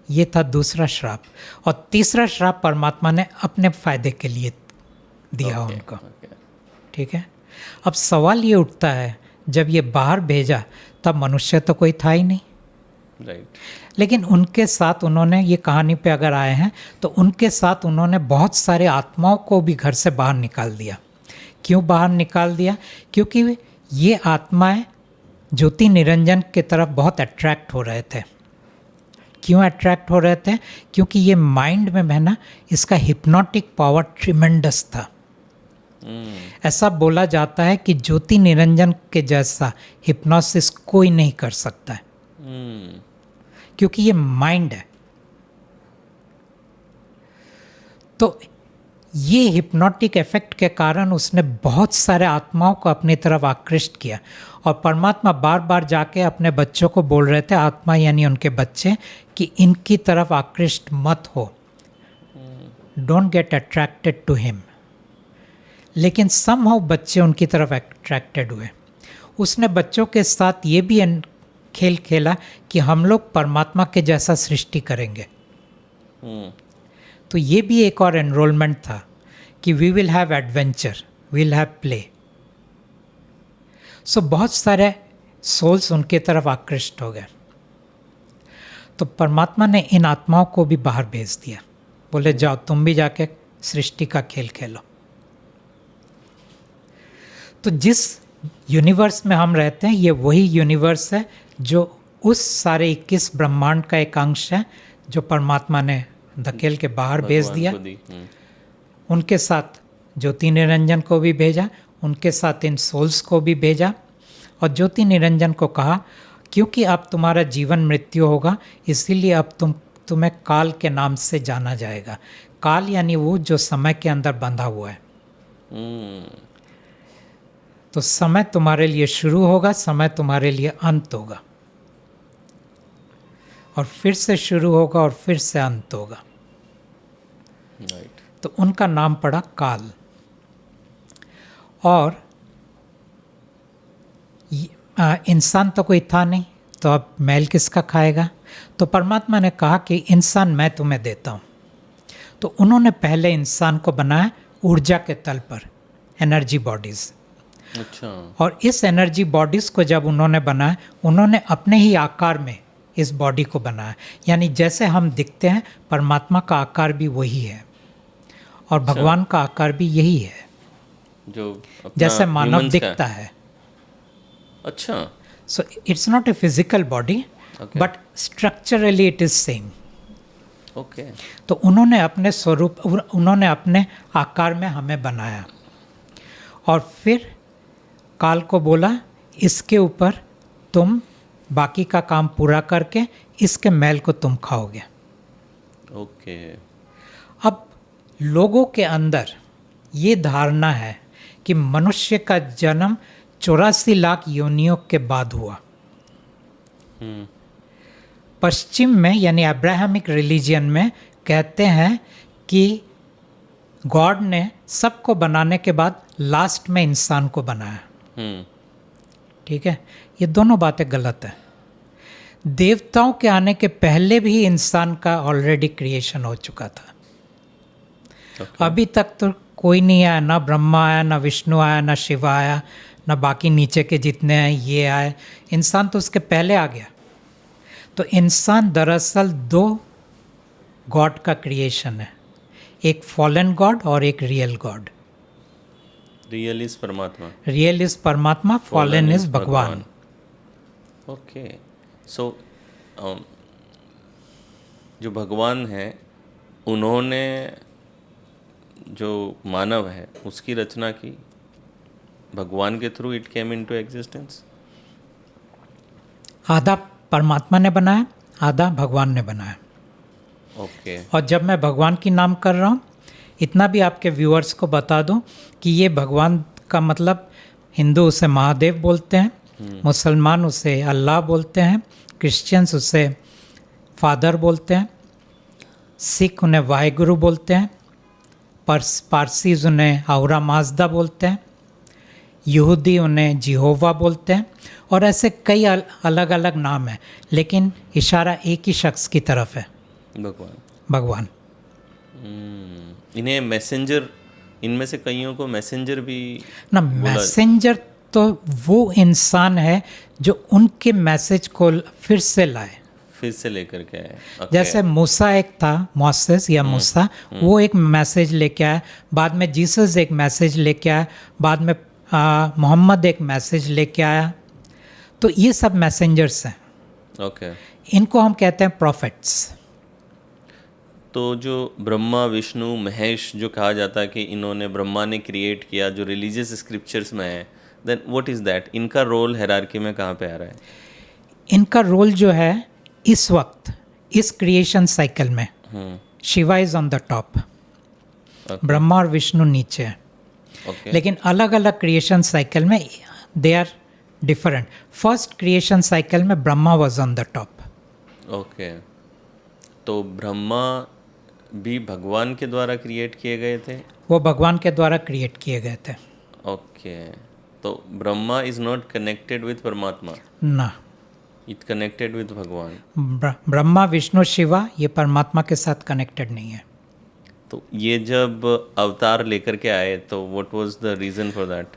ये था दूसरा श्राप। और तीसरा श्राप परमात्मा ने अपने फायदे के लिए दिया Okay, उनको। okay. ठीक है, अब सवाल ये उठता है, जब ये बाहर भेजा तब मनुष्य तो कोई था ही नहीं, Right. लेकिन उनके साथ उन्होंने, ये कहानी पे अगर आए हैं तो उनके साथ उन्होंने बहुत सारे आत्माओं को भी घर से बाहर निकाल दिया। क्यों बाहर निकाल दिया? क्योंकि ये आत्माएं ज्योति निरंजन की तरफ बहुत अट्रैक्ट हो रहे थे। क्यों अट्रैक्ट हो रहे थे? क्योंकि ये माइंड में है ना, इसका हिप्नोटिक पावर ट्रिमेंडस था। ऐसा बोला जाता है कि ज्योति निरंजन के जैसा हिप्नोसिस कोई नहीं कर सकता है, क्योंकि ये माइंड है। तो ये हिप्नोटिक इफेक्ट के कारण उसने बहुत सारे आत्माओं को अपनी तरफ आकृष्ट किया, और परमात्मा बार बार जाके अपने बच्चों को बोल रहे थे, आत्मा यानी उनके बच्चे, कि इनकी तरफ आकृष्ट मत हो, don't get attracted to him. लेकिन समहाउ बच्चे उनकी तरफ अट्रैक्टेड हुए। उसने बच्चों के साथ ये भी खेल खेला कि हम लोग परमात्मा के जैसा सृष्टि करेंगे। तो ये भी एक और एनरोलमेंट था कि we will have adventure, we will have play. So बहुत सारे सोल्स उनके तरफ आकृष्ट हो गए। तो परमात्मा ने इन आत्माओं को भी बाहर भेज दिया, बोले जाओ तुम भी जाके सृष्टि का खेल खेलो। तो जिस यूनिवर्स में हम रहते हैं, ये वही यूनिवर्स है जो उस सारे 21 ब्रह्मांड का एक अंश है, जो परमात्मा ने धकेल के बाहर भेज दिया। उनके साथ ज्योति निरंजन को भी भेजा, उनके साथ इन सोल्स को भी भेजा, और ज्योति निरंजन को कहा क्योंकि अब तुम्हारा जीवन मृत्यु होगा, इसीलिए अब तुम्हें काल के नाम से जाना जाएगा। काल यानी वो जो समय के अंदर बंधा हुआ है। तो समय तुम्हारे लिए शुरू होगा, समय तुम्हारे लिए अंत होगा, और फिर से शुरू होगा और फिर से अंत होगा। Right. तो उनका नाम पड़ा काल। और इंसान तो कोई था नहीं, तो अब मैल किसका खाएगा? तो परमात्मा ने कहा कि इंसान मैं तुम्हें देता हूँ। तो उन्होंने पहले इंसान को बनाया ऊर्जा के तल पर, एनर्जी बॉडीज़। अच्छा। और इस एनर्जी बॉडीज़ को जब उन्होंने बनाया, उन्होंने अपने ही आकार में इस बॉडी को बनाया। यानी जैसे हम दिखते हैं, परमात्मा का आकार भी वही है, और भगवान का आकार भी यही है, जो जैसे मानव दिखता है। अच्छा। So it's not a physical body, but structurally it is same. Okay. तो उन्होंने अपने स्वरूप, उन्होंने अपने आकार में हमें बनाया, और फिर काल को बोला इसके ऊपर तुम बाकी का काम पूरा करके इसके मैल को तुम खाओगे। ओके। अब लोगों के अंदर ये धारणा है कि मनुष्य का जन्म 84 लाख योनियों के बाद हुआ। पश्चिम में यानी अब्राहमिक रिलीजियन में कहते हैं कि गॉड ने सबको बनाने के बाद लास्ट में इंसान को बनाया। ठीक है, ये दोनों बातें गलत है। देवताओं के आने के पहले भी इंसान का ऑलरेडी क्रिएशन हो चुका था। Okay. अभी तक तो कोई नहीं आया, ना ब्रह्मा आया, ना विष्णु आया, ना शिव आया, ना बाकी नीचे के जितने हैं ये आए। इंसान तो उसके पहले आ गया। तो इंसान दरअसल 2 गॉड का क्रिएशन है, एक फॉलन गॉड और एक रियल गॉड। रियल इज परमात्मा। रियल इज परमात्मा, फॉलन इज भगवान। ओके। सो जो भगवान है, उन्होंने जो मानव है उसकी रचना की, भगवान के through it came into existence. आधा परमात्मा ने बनाया, आधा भगवान ने बनाया। ओके। और जब मैं भगवान की नाम कर रहा हूँ, इतना भी आपके व्यूअर्स को बता दूं कि ये भगवान का मतलब हिंदू उसे महादेव बोलते हैं, मुसलमान उसे अल्लाह बोलते हैं, क्रिश्चियंस उसे फादर बोलते हैं, सिख उन्हें वाहेगुरु बोलते हैं, पारसीज उन्हें औरा माजदा बोलते हैं, यहूदी उन्हें जिहोवा बोलते हैं, और ऐसे कई अलग अलग नाम हैं, लेकिन इशारा एक ही शख्स की तरफ है, भगवान। भगवान। इन्हें मैसेंजर इनमें से कईयों को मैसेंजर भी ना, मैसेंजर तो वो इंसान है जो उनके मैसेज को फिर से लाए। फिर से लेकर के आए। Okay. जैसे मूसा एक था, मोसेस या मूसा, वो एक मैसेज लेके आया, बाद में जीसस एक मैसेज लेके आया, बाद में मोहम्मद एक मैसेज लेके आया। तो ये सब मैसेंजर्स हैं। ओके। इनको हम कहते हैं प्रॉफिट्स। तो जो ब्रह्मा विष्णु महेश जो कहा जाता है कि इन्होंने, ब्रह्मा ने क्रिएट किया, जो रिलीजियस स्क्रिप्चर्स में है, देन व्हाट इज़ दैट? इनका रोल हायरार्की में कहाँ पे आ रहा है? इनका रोल जो है इस वक्त इस क्रिएशन साइकिल में, Shiva is on the top, Brahma और विष्णु नीचे है। लेकिन अलग अलग क्रिएशन साइकिल में they are different. First creation cycle में Brahma was on the top. Okay. तो ब्रह्मा भी भगवान के द्वारा क्रिएट किए गए थे? वो भगवान के द्वारा क्रिएट किए गए थे। ओके। तो Brahma is not connected with परमात्मा? ना, इट कनेक्टेड विथ भगवान। ब्रह्मा विष्णु शिवा ये परमात्मा के साथ कनेक्टेड नहीं है। तो ये जब अवतार लेकर के आए तो what was the reason for that?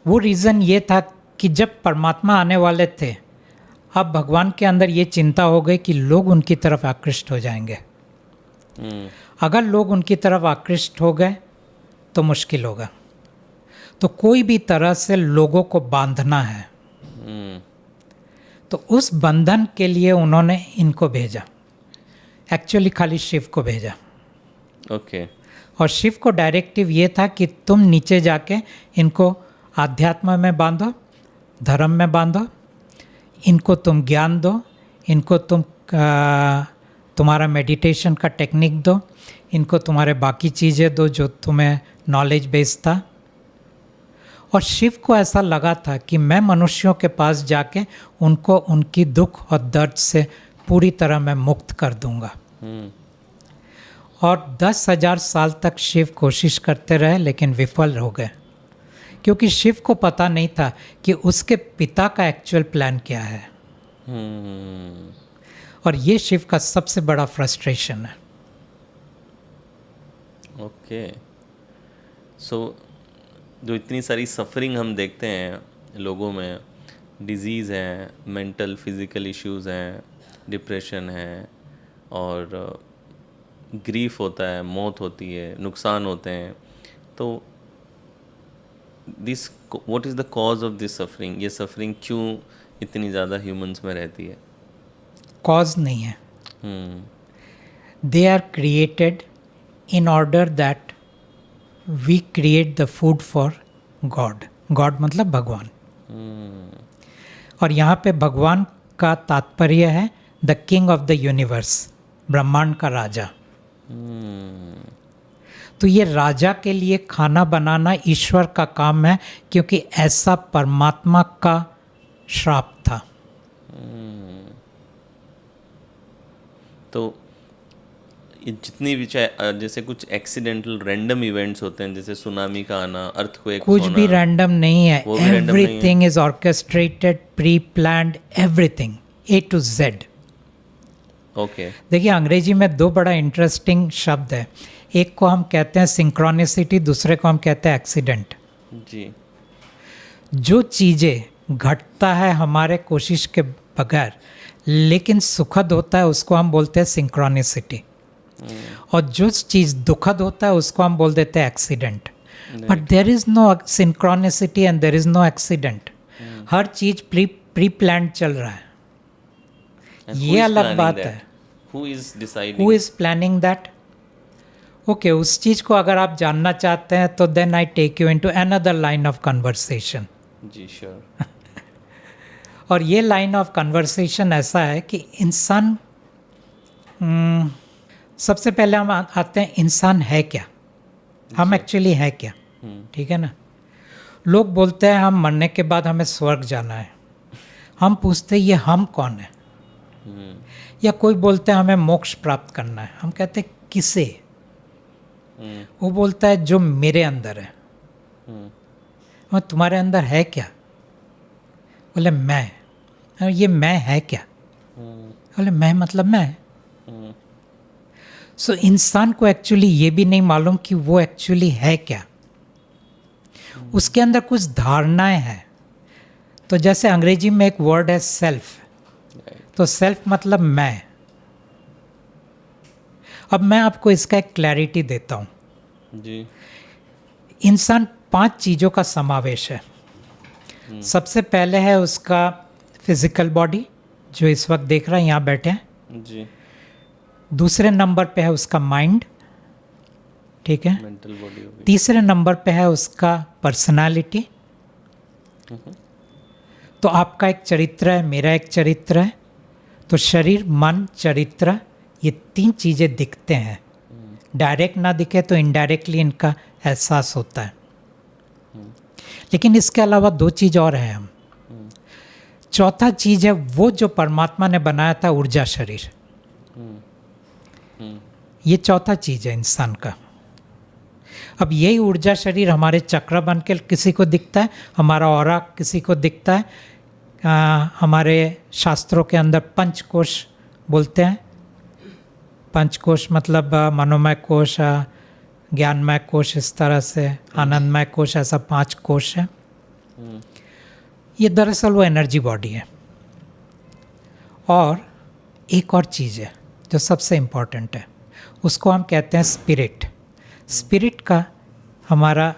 वो रीज़न ये था कि जब परमात्मा आने वाले थे, अब भगवान के अंदर ये चिंता हो गई कि लोग उनकी तरफ आकृष्ट हो जाएंगे। अगर लोग उनकी तरफ आकृष्ट हो गए तो मुश्किल होगा। तो कोई भी तरह से लोगों को बांधना है। तो उस बंधन के लिए उन्होंने इनको भेजा, एक्चुअली खाली शिव को भेजा। ओके। और शिव को डायरेक्टिव ये था कि तुम नीचे जाके इनको आध्यात्म में बांधो, धर्म में बांधो, इनको तुम ज्ञान दो, इनको तुम तुम्हारा मेडिटेशन का टेक्निक दो, इनको तुम्हारे बाकी चीज़ें दो जो तुम्हें नॉलेज बेस्ड था। और शिव को ऐसा लगा था कि मैं मनुष्यों के पास जाके उनको उनकी दुख और दर्द से पूरी तरह मैं मुक्त कर दूंगा। और 10,000 साल तक शिव कोशिश करते रहे लेकिन विफल हो गए, क्योंकि शिव को पता नहीं था कि उसके पिता का एक्चुअल प्लान क्या है। और ये शिव का सबसे बड़ा फ्रस्ट्रेशन है। ओके। सो जो इतनी सारी सफरिंग हम देखते हैं लोगों में, डिजीज़ हैं, मेंटल फिज़िकल इश्यूज़ हैं, डिप्रेशन है, और ग्रीफ होता है, मौत होती है, नुकसान होते हैं, तो this what is the cause of this suffering? ये सफरिंग क्यों इतनी ज़्यादा ह्यूमंस में रहती है? कॉज नहीं है, they are created in order that we create the food for God. God मतलब भगवान। और यहाँ पे भगवान का तात्पर्य है the king of the universe, ब्रह्मांड का राजा। तो ये राजा के लिए खाना बनाना ईश्वर का काम है, क्योंकि ऐसा परमात्मा का श्राप था। तो ये जितनी भी, चाहे जैसे कुछ एक्सीडेंटल रैंडम इवेंट्स होते हैं, जैसे सुनामी का आना, अर्थक्वेक कुछ होना, भी रैंडम नहीं है। वो भी random नहीं है। Everything is orchestrated, pre planned, everything A to Z। Okay. देखिए, अंग्रेजी में दो बड़ा इंटरेस्टिंग शब्द है। एक को हम कहते हैं सिंक्रोनिसिटी, दूसरे को हम कहते हैं एक्सीडेंट। जी। जो चीज़ें घटता है हमारे कोशिश के बगैर लेकिन सुखद होता है, उसको हम बोलते हैं सिंक्रोनिसिटी। और जो चीज़ दुखद होता है उसको हम बोल देते हैं accident. But there is no synchronicity and there is no accident. हर चीज़ प्री प्लान्ड चल रहा है। ये अलग बात है। Who is deciding? Who is planning that? Okay, उस चीज़ को अगर आप जानना चाहते हैं तो then I take you into another line of conversation. जी, श्योर। और ये लाइन ऑफ कन्वर्सेशन ऐसा है कि इंसान, सबसे पहले हम आते हैं इंसान है क्या, हम एक्चुअली है क्या। ठीक है ना। लोग बोलते हैं हम मरने के बाद हमें स्वर्ग जाना है। हम पूछते हैं ये हम कौन है। या कोई बोलते हैं हमें मोक्ष प्राप्त करना है। हम कहते हैं किसे। वो बोलता है जो मेरे अंदर है। और तुम्हारे अंदर है क्या? बोले मैं। ये मैं है क्या? बोले मैं मतलब मैं। सो इंसान को एक्चुअली ये भी नहीं मालूम कि वो एक्चुअली है क्या। उसके अंदर कुछ धारणाएं हैं। तो जैसे अंग्रेजी में एक वर्ड है सेल्फ, तो सेल्फ मतलब मैं। अब मैं आपको इसका एक क्लैरिटी देता हूँ। जी। इंसान 5 चीज़ों का समावेश है। सबसे पहले है उसका फिजिकल बॉडी, जो इस वक्त देख रहा है, यहाँ बैठे हैं। जी। दूसरे नंबर पे है उसका माइंड, ठीक है। मेंटल बॉडी होगी। तीसरे नंबर पे है उसका पर्सनालिटी। तो आपका एक चरित्र है, मेरा एक चरित्र है। तो शरीर, मन, चरित्र, ये 3 चीज़ें दिखते हैं। डायरेक्ट ना दिखे तो इनडायरेक्टली इनका एहसास होता है। लेकिन इसके अलावा 2 चीज़ और है हम। चौथा चीज़ है वो जो परमात्मा ने बनाया था, ऊर्जा शरीर। ये चौथा चीज़ है इंसान का। अब यही ऊर्जा शरीर हमारे चक्र बन के किसी को दिखता है, हमारा ऑरा किसी को दिखता है। हमारे शास्त्रों के अंदर पंचकोश बोलते हैं। पंचकोश मतलब मनोमय कोश, ज्ञानमय कोश, इस तरह से आनंदमय कोश, ऐसा 5 कोश है। ये दरअसल वो एनर्जी बॉडी है। और एक और चीज़ है जो सबसे इम्पॉर्टेंट है, उसको हम कहते हैं स्पिरिट। स्पिरिट का हमारा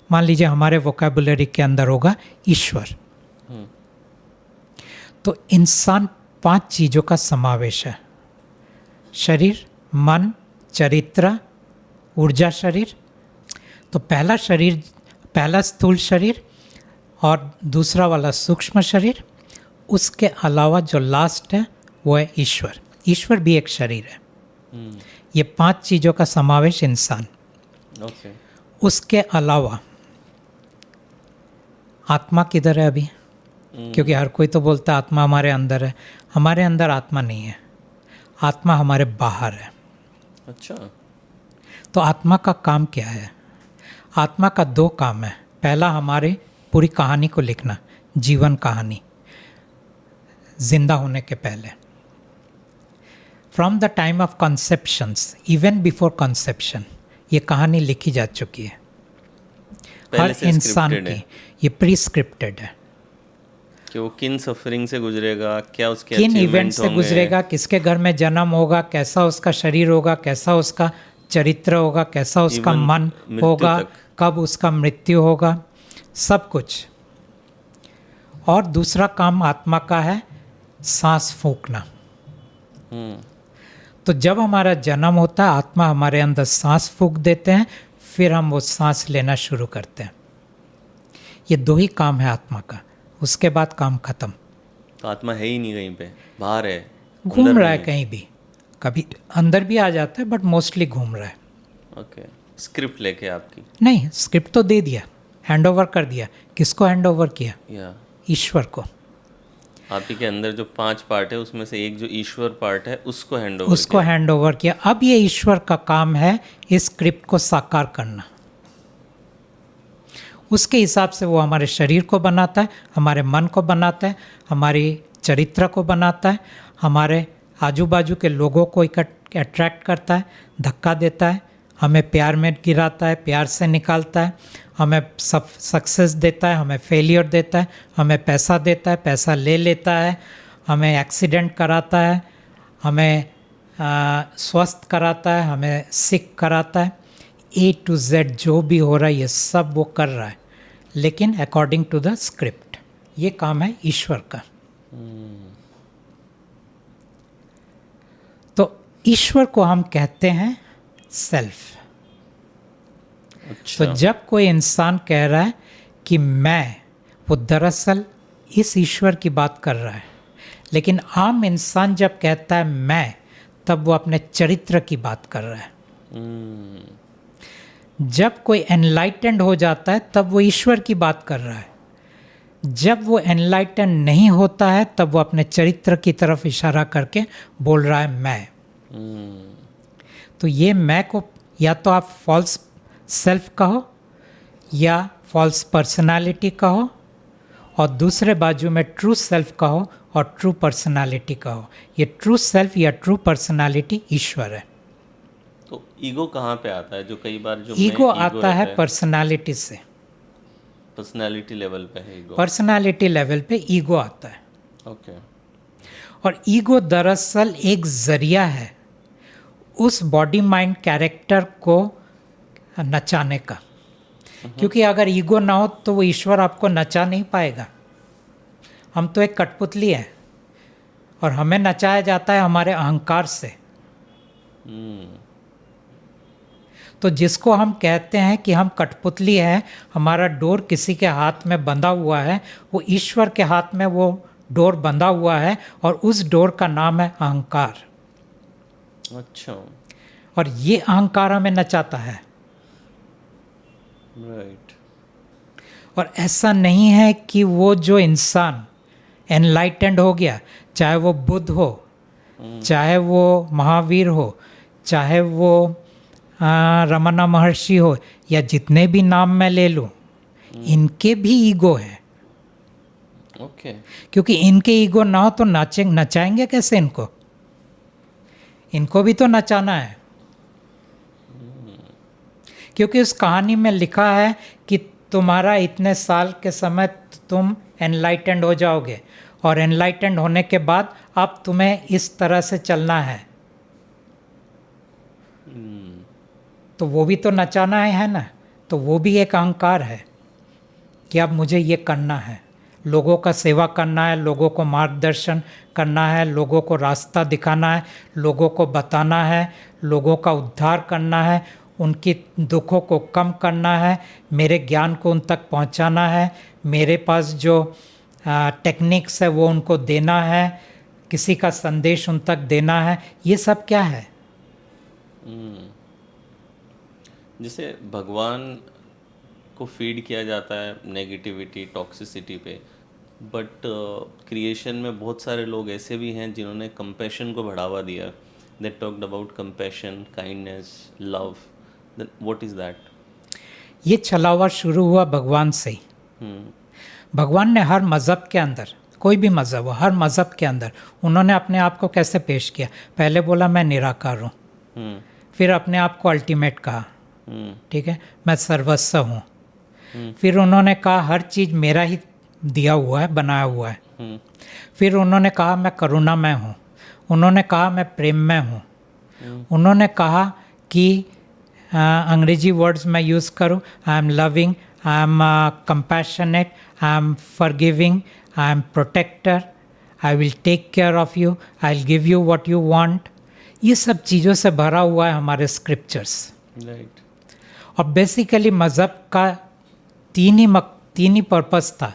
मान लीजिए हमारे वोकैबुलरी के अंदर होगा ईश्वर। तो इंसान 5 चीज़ों का समावेश है। शरीर, मन, चरित्र, ऊर्जा शरीर। तो पहला शरीर, पहला स्थूल शरीर और दूसरा वाला सूक्ष्म शरीर। उसके अलावा जो लास्ट है वो है ईश्वर। ईश्वर भी एक शरीर है। ये 5 चीज़ों का समावेश इंसान। ओके। उसके अलावा आत्मा किधर है अभी? क्योंकि हर कोई तो बोलता है आत्मा हमारे अंदर है। हमारे अंदर आत्मा नहीं है, आत्मा हमारे बाहर है। अच्छा। तो आत्मा का काम क्या है? आत्मा का 2 काम है। पहला, हमारे पूरी कहानी को लिखना, जीवन कहानी, जिंदा होने के पहले। From the time of conceptions, even before conception, ये कहानी लिखी जा चुकी है हर इंसान की। ये प्री स्क्रिप्टेड है कि वो किन सफरिंग से गुजरेगा, क्या उसके किन achievement इवेंट से होंगे। गुजरेगा, किसके घर में जन्म होगा, कैसा उसका शरीर होगा, कैसा उसका चरित्र होगा, कैसा उसका Even मन मृत्यु होगा, तक। कब उसका मृत्यु होगा, सब कुछ। और दूसरा काम आत्मा का है सांस फूंकना। तो जब हमारा जन्म होता है, आत्मा हमारे अंदर सांस फूंक देते हैं, फिर हम वो सांस लेना शुरू करते हैं। ये 2 ही काम है आत्मा का, उसके बाद काम खत्म। तो आत्मा है ही नहीं कहीं पे, बाहर है, घूम अंदर रहा है नहीं कहीं भी, कभी अंदर भी आ जाता है, बट मोस्टली घूम रहा है। ओके। स्क्रिप्ट लेके आपकी। नहीं, स्क्रिप्ट तो दे दिया, हैंड ओवर कर दिया। किसको हैंड ओवर किया? या ईश्वर को। आप ही के अंदर जो 5 पार्ट है उसमें से एक जो ईश्वर पार्ट है उसको हैंड ओवर उसको हैंड ओवर किया। अब ये ईश्वर का काम है इस स्क्रिप्ट को साकार करना। उसके हिसाब से वो हमारे शरीर को बनाता है, हमारे मन को बनाता है, हमारी चरित्र को बनाता है, हमारे आजू बाजू के लोगों को अट्रैक्ट करता है, धक्का देता है, हमें प्यार में गिराता है, प्यार से निकालता है, हमें सक्सेस देता है, हमें फेलियर देता है, हमें पैसा देता है, पैसा ले लेता है, हमें एक्सीडेंट कराता है, हमें स्वस्थ कराता है, हमें सिक कराता है। A to Z जो भी हो रहा है ये सब वो कर रहा है, लेकिन अकॉर्डिंग टू द स्क्रिप्ट। ये काम है ईश्वर का। तो ईश्वर को हम कहते हैं सेल्फ। अच्छा। तो जब कोई इंसान कह रहा है कि मैं, वो दरअसल इस ईश्वर की बात कर रहा है। लेकिन आम इंसान जब कहता है मैं, तब वो अपने चरित्र की बात कर रहा है। जब कोई एनलाइटेंड हो जाता है तब वो ईश्वर की बात कर रहा है। जब वो एनलाइटेंड नहीं होता है तब वो अपने चरित्र की तरफ इशारा करके बोल रहा है मैं। तो ये मैं को या तो आप फॉल्स सेल्फ कहो या फॉल्स पर्सनालिटी कहो, और दूसरे बाजू में ट्रू सेल्फ कहो और ट्रू पर्सनालिटी कहो। ये ट्रू सेल्फ या ट्रू पर्सनालिटी ईश्वर है। तो ईगो कहाँ पे आता है? जो कई बार जो ईगो मैं ईगो आता है रहता है, पर्सनालिटी से, पर्सनालिटी लेवल पे है ईगो। पर्सनालिटी लेवल पे ईगो आता है। ओके। और ईगो दरअसल एक जरिया है उस बॉडी माइंड कैरेक्टर को नचाने का, क्योंकि अगर ईगो ना हो तो वो ईश्वर आपको नचा नहीं पाएगा। हम तो एक कठपुतली हैं और हमें नचाया जाता है हमारे अहंकार से। तो जिसको हम कहते हैं कि हम कठपुतली हैं, हमारा डोर किसी के हाथ में बंधा हुआ है, वो ईश्वर के हाथ में वो डोर बंधा हुआ है और उस डोर का नाम है अहंकार। अच्छा। और ये अहंकार हमें नचाता है। राइट। और ऐसा नहीं है कि वो जो इंसान एनलाइटेंड हो गया, चाहे वो बुद्ध हो, चाहे वो महावीर हो, चाहे वो रमना महर्षि हो, या जितने भी नाम मैं ले लूँ, इनके भी ईगो है। ओके। क्योंकि इनके ईगो ना हो तो नचाएंगे कैसे इनको? इनको भी तो नचाना है। क्योंकि उस कहानी में लिखा है कि तुम्हारा इतने साल के समय तुम एनलाइटेंड हो जाओगे, और एनलाइटेंड होने के बाद अब तुम्हें इस तरह से चलना है। तो वो भी तो नचाना है ना? तो वो भी एक अहंकार है कि अब मुझे ये करना है, लोगों का सेवा करना है, लोगों को मार्गदर्शन करना है, लोगों को रास्ता दिखाना है, लोगों को बताना है, लोगों का उद्धार करना है, उनकी दुखों को कम करना है, मेरे ज्ञान को उन तक पहुंचाना है, मेरे पास जो टेक्निक्स है वो उनको देना है, किसी का संदेश उन तक देना है। ये सब क्या है? जैसे भगवान को फीड किया जाता है नेगेटिविटी, टॉक्सिसिटी पे, बट क्रिएशन में बहुत सारे लोग ऐसे भी हैं जिन्होंने कंपैशन को बढ़ावा दिया। They talked about compassion, kindness, love. What is that? ये चला हुआ शुरू हुआ भगवान से ही। भगवान ने हर मज़हब के अंदर, कोई भी मज़हब हो, हर मज़हब के अंदर उन्होंने अपने आप को कैसे पेश किया? पहले बोला मैं निराकार हूँ, फिर अपने आप को अल्टीमेट कहा, ठीक है, मैं सर्वस्व हूँ। फिर उन्होंने कहा हर चीज़ मेरा ही दिया हुआ है, बनाया हुआ है। फिर उन्होंने कहा मैं करुणामय हूँ। उन्होंने कहा मैं प्रेममय हूँ। उन्होंने कहा कि अंग्रेजी वर्ड्स मैं यूज़ करूँ, I am loving, I am compassionate, I am forgiving, I am protector, I will take care of you, I will give you what you want. ये सब चीज़ों से भरा हुआ है हमारे स्क्रिप्चर्स। राइट। और बेसिकली मज़हब का तीन ही पर्पस था।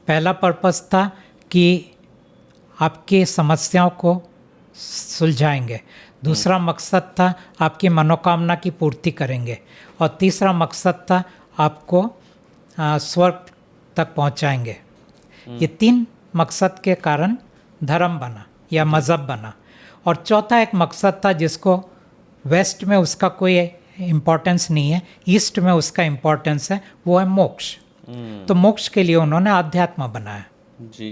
पहला पर्पस था कि आपकी समस्याओं को सुलझाएंगे, दूसरा मकसद था आपकी मनोकामना की पूर्ति करेंगे, और तीसरा मकसद था आपको स्वर्ग तक पहुंचाएंगे। ये तीन मकसद के कारण धर्म बना या मज़हब बना। और चौथा एक मकसद था जिसको वेस्ट में उसका कोई इम्पोर्टेंस नहीं है, ईस्ट में उसका इम्पोर्टेंस है, वो है मोक्ष। तो मोक्ष के लिए उन्होंने आध्यात्म बनाया जी।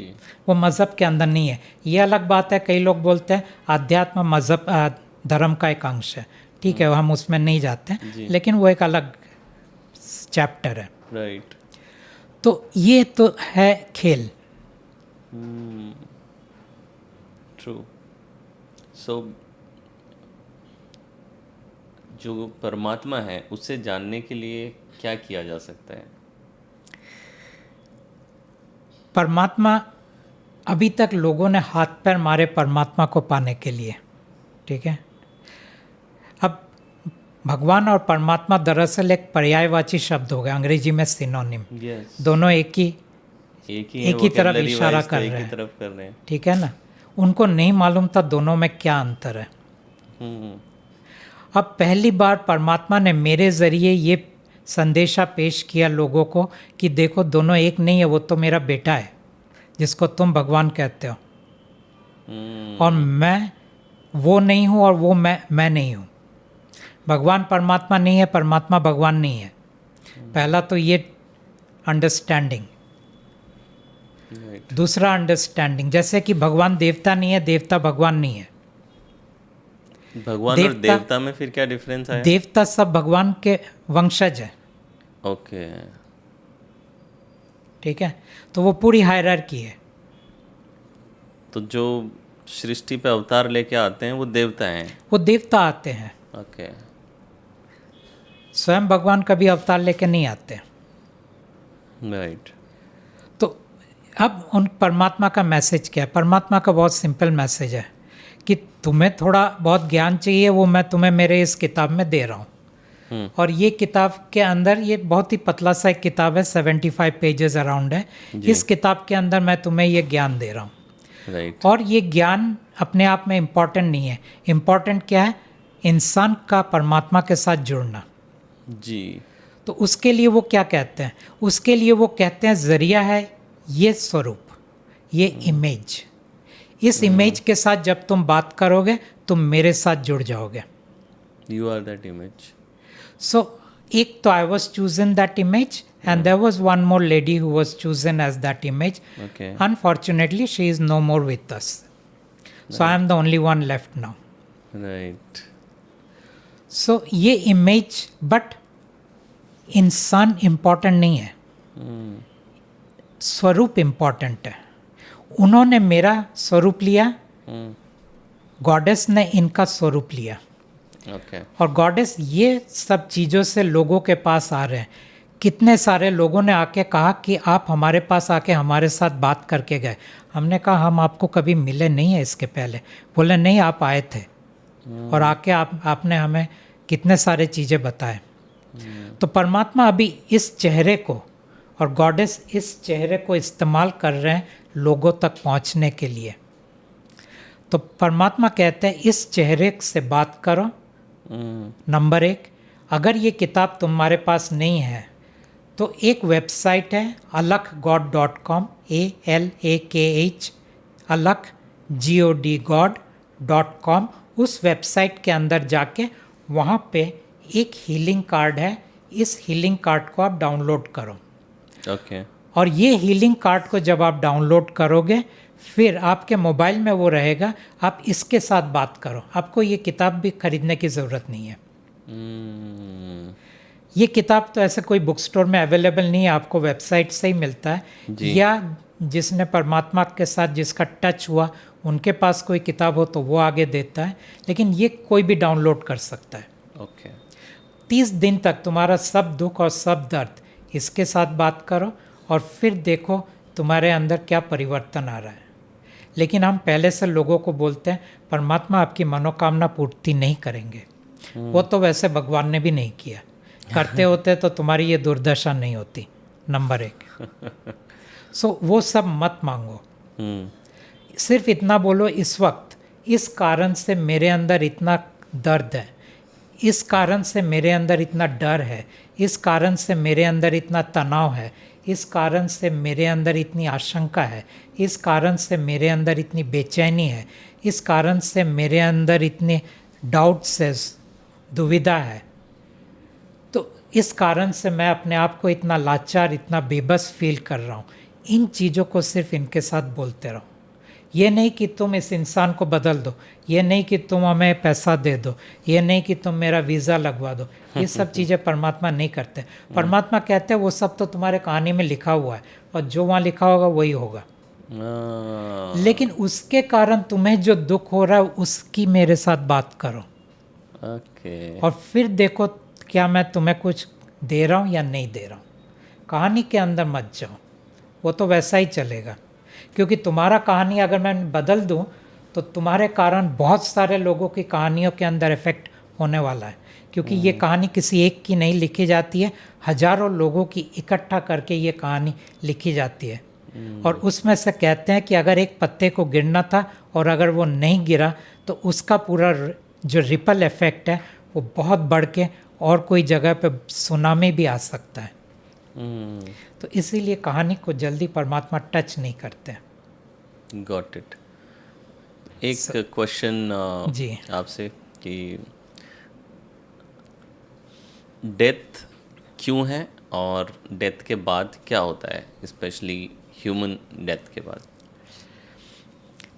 वो मज़हब के अंदर नहीं है। ये अलग बात है, कई लोग बोलते हैं आध्यात्म मज़हब धर्म का एक अंश है, ठीक है, हम उसमें नहीं जाते हैं, लेकिन वो एक अलग चैप्टर है। राइट। तो ये तो है खेल। ट्रू। सो जो परमात्मा है उससे जानने के लिए क्या किया जा सकता है? परमात्मा, अभी तक लोगों ने हाथ पैर मारे परमात्मा को पाने के लिए, ठीक है। अब भगवान और परमात्मा दरअसल एक पर्यायवाची शब्द हो गया, अंग्रेजी में सिनोनिम। दोनों एक ही तरफ इशारा कर रहे हैं, ठीक है ना। उनको नहीं मालूम था दोनों में क्या अंतर है। अब पहली बार परमात्मा ने मेरे ज़रिए ये संदेशा पेश किया लोगों को कि देखो दोनों एक नहीं है, वो तो मेरा बेटा है जिसको तुम भगवान कहते हो, और मैं वो नहीं हूँ और वो मैं नहीं हूँ। भगवान परमात्मा नहीं है, परमात्मा भगवान नहीं है। पहला तो ये अंडरस्टैंडिंग। दूसरा अंडरस्टैंडिंग, जैसे कि भगवान देवता नहीं है, देवता भगवान नहीं है। भगवान और देवता में फिर क्या डिफरेंस है? देवता सब भगवान के वंशज है। ओके, ठीक है, तो वो पूरी हायरार्की है। तो जो सृष्टि पे अवतार लेके आते हैं वो देवता हैं? वो देवता आते हैं, ओके, स्वयं भगवान कभी अवतार लेके नहीं आते। राइट। तो अब उन परमात्मा का मैसेज क्या है? परमात्मा का बहुत सिंपल मैसेज है कि तुम्हें थोड़ा बहुत ज्ञान चाहिए, वो मैं तुम्हें मेरे इस किताब में दे रहा हूँ। और ये किताब के अंदर, ये बहुत ही पतला सा एक किताब है, 75 पेजेस अराउंड है। इस किताब के अंदर मैं तुम्हें ये ज्ञान दे रहा हूँ। राइट। और ये ज्ञान अपने आप में इम्पॉर्टेंट नहीं है। इम्पॉर्टेंट क्या है? इंसान का परमात्मा के साथ जुड़ना। जी। तो उसके लिए वो क्या कहते हैं? उसके लिए वो कहते हैं जरिया है ये स्वरूप, ये इमेज। इस इमेज के साथ जब तुम बात करोगे तुम मेरे साथ जुड़ जाओगे। You are that image. So एक तो I was chosen that image and there was one more lady who was chosen as that image. Okay. Unfortunately she is no more with us, so I am the only one left now. Right. So ये image, but इंसान important नहीं है, स्वरूप important है। उन्होंने मेरा स्वरूप लिया, गॉडेस ने इनका स्वरूप लिया। Okay. और गॉडेस ये सब चीज़ों से लोगों के पास आ रहे हैं। कितने सारे लोगों ने आके कहा कि आप हमारे पास आके हमारे साथ बात करके गए। हमने कहा हम आपको कभी मिले नहीं है इसके पहले। बोले नहीं, आप आए थे और आके आपने हमें कितने सारे चीज़ें बताए। तो परमात्मा अभी इस चेहरे को और गॉडेस इस चेहरे को इस्तेमाल कर रहे हैं लोगों तक पहुंचने के लिए। तो परमात्मा कहते हैं इस चेहरे से बात करो। नंबर 1, अगर ये किताब तुम्हारे पास नहीं है तो एक वेबसाइट है alakhgod.com, ALAKH alakh god.com। उस वेबसाइट के अंदर जाके वहाँ पे एक हीलिंग कार्ड है, इस हीलिंग कार्ड को आप डाउनलोड करो। ओके। और ये हीलिंग कार्ड को जब आप डाउनलोड करोगे फिर आपके मोबाइल में वो रहेगा, आप इसके साथ बात करो। आपको ये किताब भी खरीदने की ज़रूरत नहीं है। ये किताब तो ऐसे कोई बुक स्टोर में अवेलेबल नहीं है, आपको वेबसाइट से ही मिलता है, या जिसने परमात्मा के साथ जिसका टच हुआ उनके पास कोई किताब हो तो वो आगे देता है, लेकिन ये कोई भी डाउनलोड कर सकता है। ओके। 30 दिन तक तुम्हारा सब दुख और सब दर्द इसके साथ बात करो और फिर देखो तुम्हारे अंदर क्या परिवर्तन आ रहा है। लेकिन हम पहले से लोगों को बोलते हैं परमात्मा आपकी मनोकामना पूर्ति नहीं करेंगे। वो तो वैसे भगवान ने भी नहीं किया, करते होते तो तुम्हारी ये दुर्दशा नहीं होती। नंबर 1। सो वो सब मत मांगो। सिर्फ इतना बोलो इस वक्त इस कारण से मेरे अंदर इतना दर्द है, इस कारण से मेरे अंदर इतना डर है, इस कारण से मेरे अंदर इतना तनाव है, इस कारण से मेरे अंदर इतनी आशंका है, इस कारण से मेरे अंदर इतनी बेचैनी है, इस कारण से मेरे अंदर इतने डाउट्स है, दुविधा है। तो इस कारण से मैं अपने आप को इतना लाचार, इतना बेबस फील कर रहा हूँ। इन चीज़ों को सिर्फ इनके साथ बोलते रहो। ये नहीं कि तुम इस इंसान को बदल दो, ये नहीं कि तुम हमें पैसा दे दो, ये नहीं कि तुम मेरा वीज़ा लगवा दो। ये सब चीज़ें परमात्मा नहीं करते। परमात्मा कहते हैं वो सब तो तुम्हारे कहानी में लिखा हुआ है और जो वहाँ लिखा होगा वही होगा। लेकिन उसके कारण तुम्हें जो दुख हो रहा है उसकी मेरे साथ बात करो। और फिर देखो क्या मैं तुम्हें कुछ दे रहा हूँ या नहीं दे रहा हूँ। कहानी के अंदर मत जाओ, वो तो वैसा ही चलेगा। क्योंकि तुम्हारा कहानी अगर मैं बदल दूं तो तुम्हारे कारण बहुत सारे लोगों की कहानियों के अंदर इफेक्ट होने वाला है। क्योंकि ये कहानी किसी एक की नहीं लिखी जाती है, हजारों लोगों की इकट्ठा करके ये कहानी लिखी जाती है। और उसमें से कहते हैं कि अगर एक पत्ते को गिरना था और अगर वो नहीं गिरा तो उसका पूरा जो रिपल इफेक्ट है वो बहुत बढ़ के और कोई जगह पे सुनामी भी आ सकता है। तो इसीलिए कहानी को जल्दी परमात्मा टच नहीं करते। Got it. एक क्वेश्चन जी आपसे कि डेथ क्यों है और डेथ के बाद क्या होता है, स्पेशली ह्यूमन डेथ के बाद?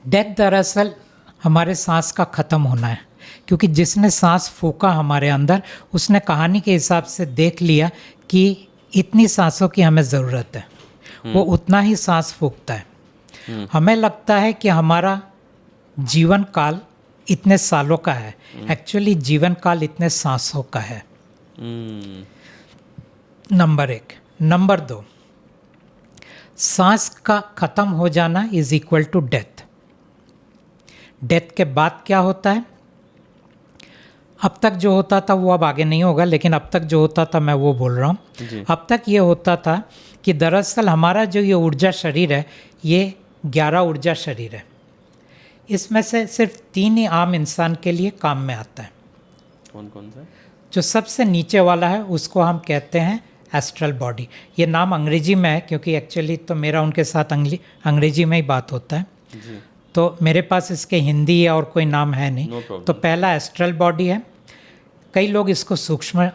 डेथ दरअसल हमारे सांस का ख़त्म होना है। क्योंकि जिसने सांस फूका हमारे अंदर उसने कहानी के हिसाब से देख लिया कि इतनी सांसों की हमें ज़रूरत है, वो उतना ही सांस फूकता है। हमें लगता है कि हमारा जीवन काल इतने सालों का है, एक्चुअली जीवन काल इतने सांसों का है। नंबर 1। नंबर 2, सांस का ख़त्म हो जाना is equal to death. Death के बाद क्या होता है? अब तक जो होता था वो अब आगे नहीं होगा, लेकिन अब तक जो होता था मैं वो बोल रहा हूँ। अब तक ये होता था कि दरअसल हमारा जो ये ऊर्जा शरीर है ये 11 ऊर्जा शरीर है। इसमें से सिर्फ 3 ही आम इंसान के लिए काम में आता है। कौन कौन सा? जो सबसे नीचे वाला है उसको हम कहते हैं एस्ट्रल बॉडी। ये नाम अंग्रेजी में है क्योंकि एक्चुअली तो मेरा उनके साथ अंग्रेजी में ही बात होता है, तो मेरे पास इसके हिंदी या और कोई नाम है नहीं। तो पहला एस्ट्रल बॉडी है। कई लोग इसको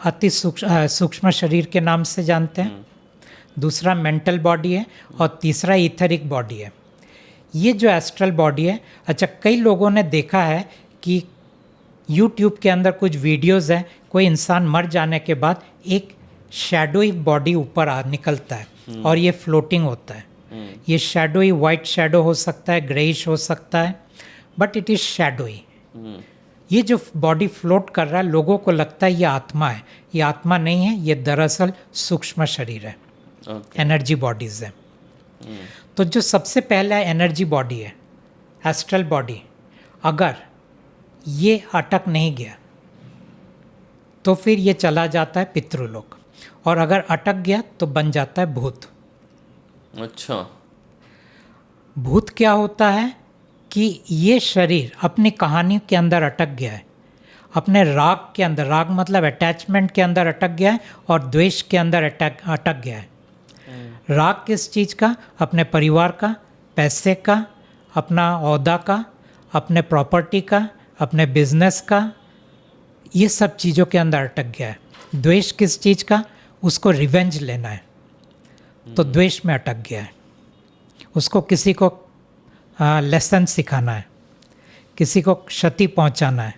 अति सूक्ष्म शरीर के नाम से जानते हैं। दूसरा मेंटल बॉडी है और तीसरा ईथरिक बॉडी है। ये जो एस्ट्रल बॉडी है, अच्छा कई लोगों ने देखा है कि यूट्यूब के अंदर कुछ वीडियोस हैं, कोई इंसान मर जाने के बाद एक शैडोई बॉडी ऊपर निकलता है और ये फ्लोटिंग होता है। ये शैडोई वाइट शैडो हो सकता है, ग्रेइश हो सकता है, बट इट इज़ शैडोई। ये जो बॉडी फ्लोट कर रहा है लोगों को लगता है ये आत्मा है। ये आत्मा नहीं है, ये दरअसल सूक्ष्म शरीर है, एनर्जी बॉडीज़ है। तो जो सबसे पहला एनर्जी बॉडी है एस्ट्रल बॉडी, अगर ये अटक नहीं गया तो फिर ये चला जाता है पितृलोक, और अगर अटक गया तो बन जाता है भूत। अच्छा, भूत क्या होता है कि ये शरीर अपनी कहानी के अंदर अटक गया है, अपने राग के अंदर, राग मतलब अटैचमेंट के अंदर अटक गया है, और द्वेष के अंदर अटक गया है। राग किस चीज़ का? अपने परिवार का, पैसे का, अपना ओहदा का, अपने प्रॉपर्टी का, अपने बिजनेस का, ये सब चीज़ों के अंदर अटक गया है। द्वेष किस चीज़ का? उसको रिवेंज लेना है, तो द्वेष में अटक गया है। उसको किसी को लेसन सिखाना है, किसी को क्षति पहुंचाना है,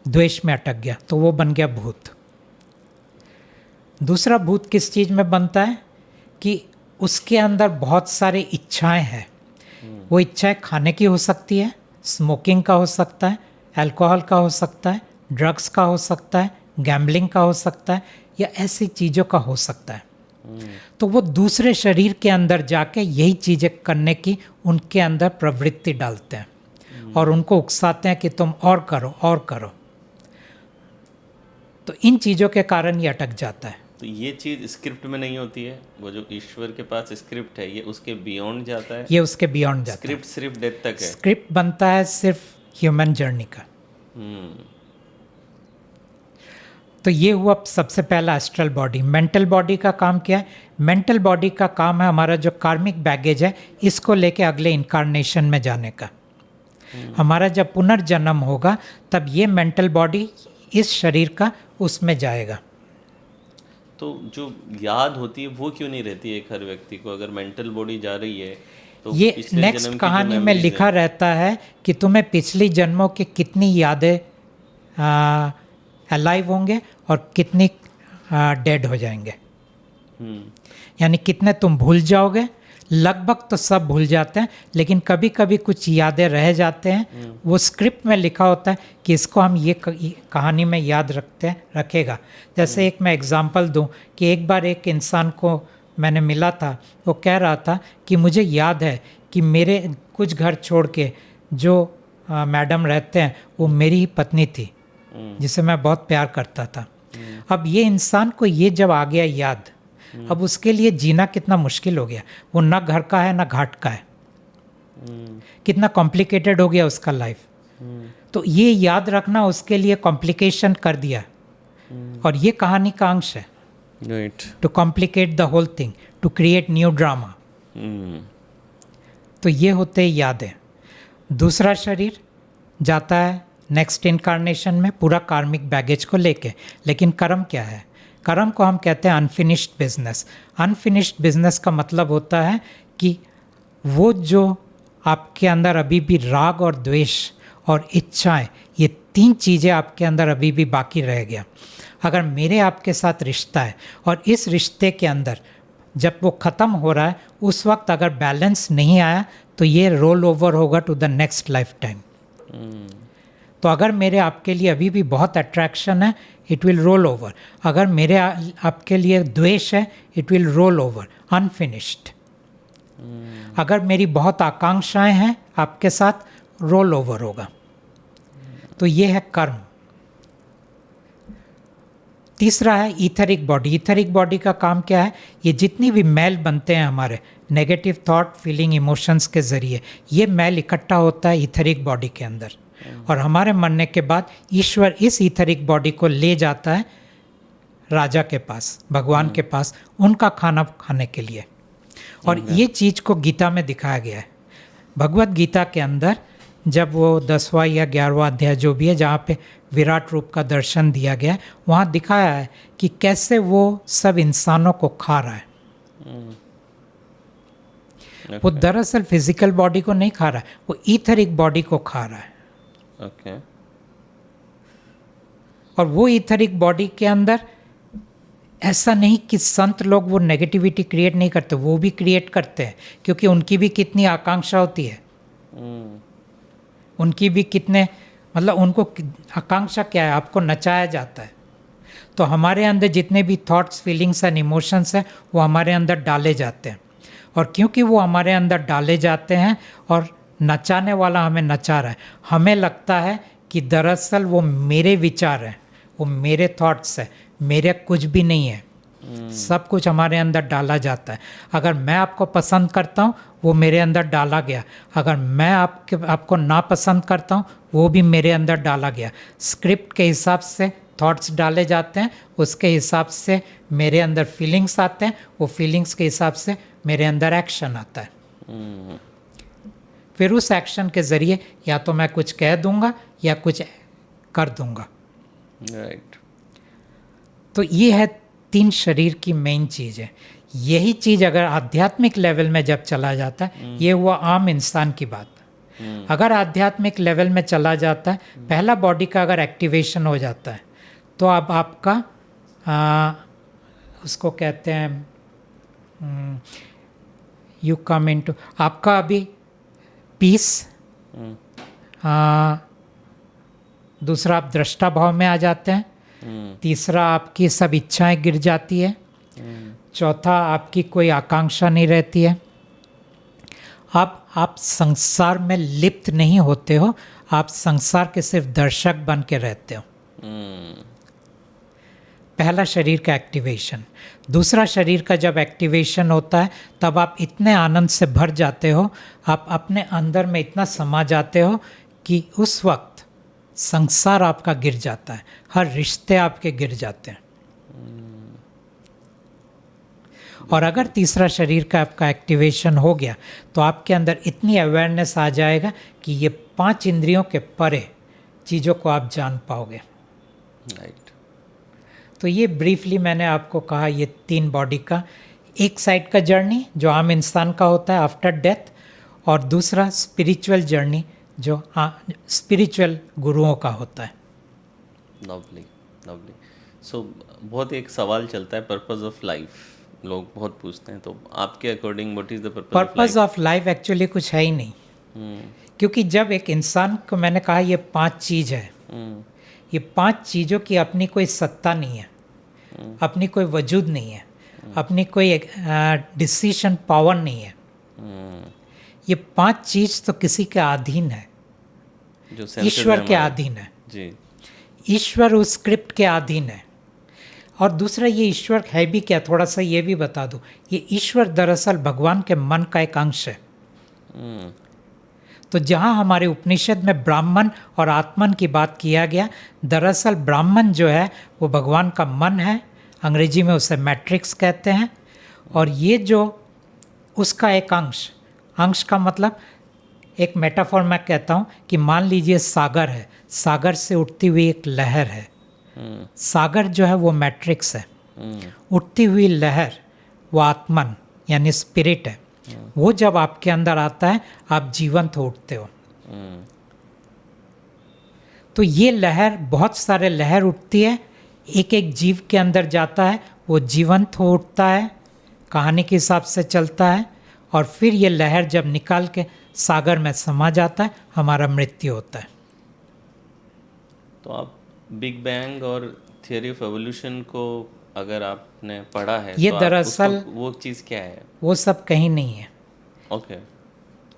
द्वेष में अटक गया तो वो बन गया भूत। दूसरा भूत किस चीज़ में बनता है कि उसके अंदर बहुत सारी इच्छाएं हैं। वो इच्छाएं खाने की हो सकती है, स्मोकिंग का हो सकता है, अल्कोहल का हो सकता है, ड्रग्स का हो सकता है, गैम्बलिंग का हो सकता है, या ऐसी चीज़ों का हो सकता है। तो वो दूसरे शरीर के अंदर जाके यही चीज़ें करने की उनके अंदर प्रवृत्ति डालते हैं और उनको उकसाते हैं कि तुम और करो और करो। तो इन चीज़ों के कारण ये अटक जाता है। तो ये चीज़ स्क्रिप्ट में नहीं होती है, वो जो ईश्वर के पास स्क्रिप्ट है ये उसके बियॉन्ड जाता है। ये उसके बियॉन्ड जाता है। स्क्रिप्ट सिर्फ डेथ तक है। स्क्रिप्ट बनता है सिर्फ ह्यूमन जर्नी का। तो ये हुआ सबसे पहला एस्ट्रल बॉडी। मेंटल बॉडी का काम क्या है? मेंटल बॉडी का काम है हमारा जो कार्मिक बैगेज है इसको लेके अगले इनकारनेशन में जाने का। हमारा जब पुनर्जन्म होगा तब ये मेंटल बॉडी इस शरीर का उसमें जाएगा। तो जो याद होती है वो क्यों नहीं रहती है एक हर व्यक्ति को? अगर मेंटल बॉडी जा रही है तो ये नेक्स्ट कहानी में लिखा रहता है कि तुम्हें पिछली जन्मों की कितनी यादें अलाइव होंगे और कितनी डेड हो जाएंगे। यानी कितने तुम भूल जाओगे। लगभग तो सब भूल जाते हैं, लेकिन कभी कभी कुछ यादें रह जाते हैं। वो स्क्रिप्ट में लिखा होता है कि इसको हम ये कहानी में याद रखेगा। जैसे एक मैं एग्जांपल दूं कि एक बार एक इंसान को मैंने मिला था, वो कह रहा था कि मुझे याद है कि मेरे कुछ घर छोड़ के जो मैडम रहते हैं वो मेरी ही पत्नी थी जिसे मैं बहुत प्यार करता था। अब ये इंसान को ये जब आ गया याद, अब उसके लिए जीना कितना मुश्किल हो गया। वो ना घर का है ना घाट का है, कितना कॉम्प्लिकेटेड हो गया उसका लाइफ। तो ये याद रखना उसके लिए कॉम्प्लिकेशन कर दिया, और ये कहानी का अंश है। To complicate the whole thing, to create new drama. तो ये होते यादें। दूसरा शरीर जाता है नेक्स्ट इनकारनेशन में पूरा कार्मिक बैगेज को लेके। लेकिन कर्म क्या है? कर्म को हम कहते हैं अनफिनिश्ड बिजनेस। अनफिनिश्ड बिजनेस का मतलब होता है कि वो जो आपके अंदर अभी भी राग और द्वेष और इच्छाएं, ये 3 चीज़ें आपके अंदर अभी भी बाकी रह गया। अगर मेरे आपके साथ रिश्ता है और इस रिश्ते के अंदर जब वो ख़त्म हो रहा है उस वक्त अगर बैलेंस नहीं आया तो ये रोल ओवर होगा to the next life time. तो अगर मेरे आपके लिए अभी भी बहुत अट्रैक्शन है, इट विल रोल ओवर। अगर मेरे आपके लिए द्वेष है, it will roll over unfinished. अगर मेरी बहुत आकांक्षाएं हैं आपके साथ, रोल ओवर होगा। तो ये है कर्म। तीसरा है ईथरिक बॉडी। ईथरिक बॉडी का काम क्या है? ये जितनी भी मैल बनते हैं हमारे नेगेटिव थॉट, फीलिंग, इमोशंस के ज़रिए, ये मैल इकट्ठा होता है ईथरिक बॉडी के अंदर, और हमारे मरने के बाद ईश्वर इस ईथरिक बॉडी को ले जाता है राजा के पास, भगवान के पास, उनका खाना खाने के लिए। और ये चीज़ को गीता में दिखाया गया है। भगवत गीता के अंदर जब वो 10वां या 11वां अध्याय जो भी है, जहाँ पे विराट रूप का दर्शन दिया गया है, वहाँ दिखाया है कि कैसे वो सब इंसानों को खा रहा है। वो दरअसल फिजिकल बॉडी को नहीं खा रहा है, वो ईथरिक बॉडी को खा रहा है। ओके। और वो ईथरिक बॉडी के अंदर ऐसा नहीं कि संत लोग वो नेगेटिविटी क्रिएट नहीं करते, वो भी क्रिएट करते हैं, क्योंकि उनकी भी कितनी आकांक्षा होती है, उनकी भी कितने, मतलब उनको आकांक्षा क्या है, आपको नचाया जाता है। तो हमारे अंदर जितने भी थॉट्स, फीलिंग्स एंड इमोशंस हैं वो हमारे अंदर डाले जाते हैं, और क्योंकि वो हमारे अंदर डाले जाते हैं और नचाने वाला हमें नचा रहा है, हमें लगता है कि दरअसल वो मेरे विचार हैं, वो मेरे थॉट्स हैं, मेरे कुछ भी नहीं है। सब कुछ हमारे अंदर डाला जाता है। अगर मैं आपको पसंद करता हूँ, वो मेरे अंदर डाला गया। अगर मैं आपको नापसंद करता हूँ, वो भी मेरे अंदर डाला गया। स्क्रिप्ट के हिसाब से थॉट्स डाले जाते हैं, उसके हिसाब से मेरे अंदर फीलिंग्स आते हैं, वो फीलिंग्स के हिसाब से मेरे अंदर एक्शन आता है। फिर उस एक्शन के ज़रिए या तो मैं कुछ कह दूंगा या कुछ कर दूंगा। राइट। तो ये है 3 शरीर की मेन चीज़ है। यही चीज़ अगर आध्यात्मिक लेवल में जब चला जाता है, ये हुआ आम इंसान की बात। अगर आध्यात्मिक लेवल में चला जाता है, पहला बॉडी का अगर एक्टिवेशन हो जाता है, तो अब आपका उसको कहते हैं यू कम इनटू, आपका अभी पीस, दूसरा आप दृष्टा भाव में आ जाते हैं, तीसरा आपकी सब इच्छाएं गिर जाती है, चौथा आपकी कोई आकांक्षा नहीं रहती है। अब आप संसार में लिप्त नहीं होते हो, आप संसार के सिर्फ दर्शक बन के रहते हो। पहला शरीर का एक्टिवेशन। दूसरा शरीर का जब एक्टिवेशन होता है, तब आप इतने आनंद से भर जाते हो, आप अपने अंदर में इतना समा जाते हो कि उस वक्त संसार आपका गिर जाता है, हर रिश्ते आपके गिर जाते हैं। और अगर तीसरा शरीर का आपका एक्टिवेशन हो गया, तो आपके अंदर इतनी अवेयरनेस आ जाएगा कि ये 5 इंद्रियों के परे चीज़ों को आप जान पाओगे। राइट। तो ये ब्रीफली मैंने आपको कहा, ये 3 बॉडी का, एक साइड का जर्नी जो आम इंसान का होता है आफ्टर डेथ, और दूसरा स्पिरिचुअल जर्नी जो स्पिरिचुअल गुरुओं का होता है। Lovely, lovely. सो बहुत एक सवाल चलता है, पर्पस ऑफ लाइफ, लोग बहुत पूछते हैं, तो आपके according what is the purpose of life? Actually कुछ है ही नहीं, क्योंकि जब एक इंसान को, मैंने कहा ये 5 चीज़ है, ये 5 चीज़ों की अपनी कोई सत्ता नहीं है, अपनी कोई वजूद नहीं है, अपनी कोई डिसीजन पावर नहीं है। ये 5 चीज़ तो किसी के अधीन है, जो ईश्वर के अधीन है जी। ईश्वर उस स्क्रिप्ट के अधीन है। और दूसरा, ये ईश्वर है भी क्या, थोड़ा सा ये भी बता दूं, ये ईश्वर दरअसल भगवान के मन का एक अंश है। तो जहाँ हमारे उपनिषद में ब्राह्मण और आत्मन की बात किया गया, दरअसल ब्राह्मण जो है वो भगवान का मन है, अंग्रेजी में उसे मैट्रिक्स कहते हैं, और ये जो उसका एक अंश का मतलब, एक मेटाफॉर मैं कहता हूँ कि मान लीजिए सागर है, सागर से उठती हुई एक लहर है, सागर जो है वो मैट्रिक्स है, उठती हुई लहर वो आत्मन यानी स्पिरिट है। वो जब आपके अंदर आता है, आप जीवंत हो उठते हो। तो ये लहर, बहुत सारे लहर उठती है, एक एक जीव के अंदर जाता है, वो जीवंत हो उठता है, कहानी के हिसाब से चलता है, और फिर ये लहर जब निकाल के सागर में समा जाता है, हमारा मृत्यु होता है। तो आप बिग बैंग और थियरी ऑफ एवोल्यूशन को अगर आपने पढ़ा है ये तो दरअसल वो चीज़ क्या है? वो सब कहीं नहीं है। ओके।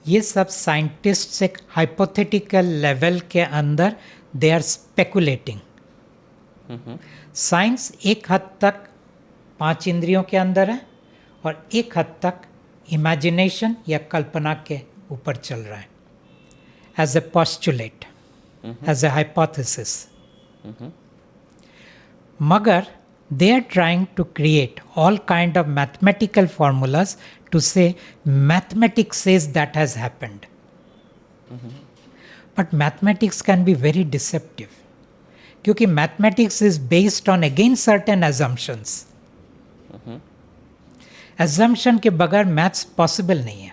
ये सब साइंटिस्ट एक हाइपोथेटिकल लेवल के अंदर दे आर स्पेकुलेटिंग। साइंस एक हद तक 5 इंद्रियों के अंदर है और एक हद तक इमेजिनेशन या कल्पना के ऊपर चल रहा है, as a postulate, as a hypothesis. मगर they are trying to create all kind of mathematical formulas to say mathematics says that has happened. But mathematics can be very deceptive, क्योंकि mathematics is based on again certain assumptions. Assumption के बगैर maths possible नहीं है.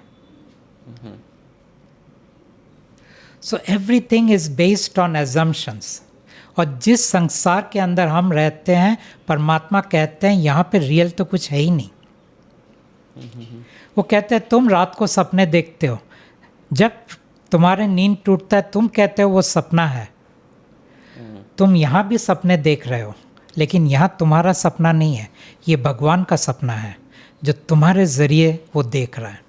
So everything is based on assumptions. और जिस संसार के अंदर हम रहते हैं, परमात्मा कहते हैं यहाँ पे रियल तो कुछ है ही नहीं। वो कहते हैं तुम रात को सपने देखते हो, जब तुम्हारे नींद टूटता है तुम कहते हो वो सपना है। तुम यहाँ भी सपने देख रहे हो, लेकिन यहाँ तुम्हारा सपना नहीं है, ये भगवान का सपना है जो तुम्हारे ज़रिए वो देख रहा है।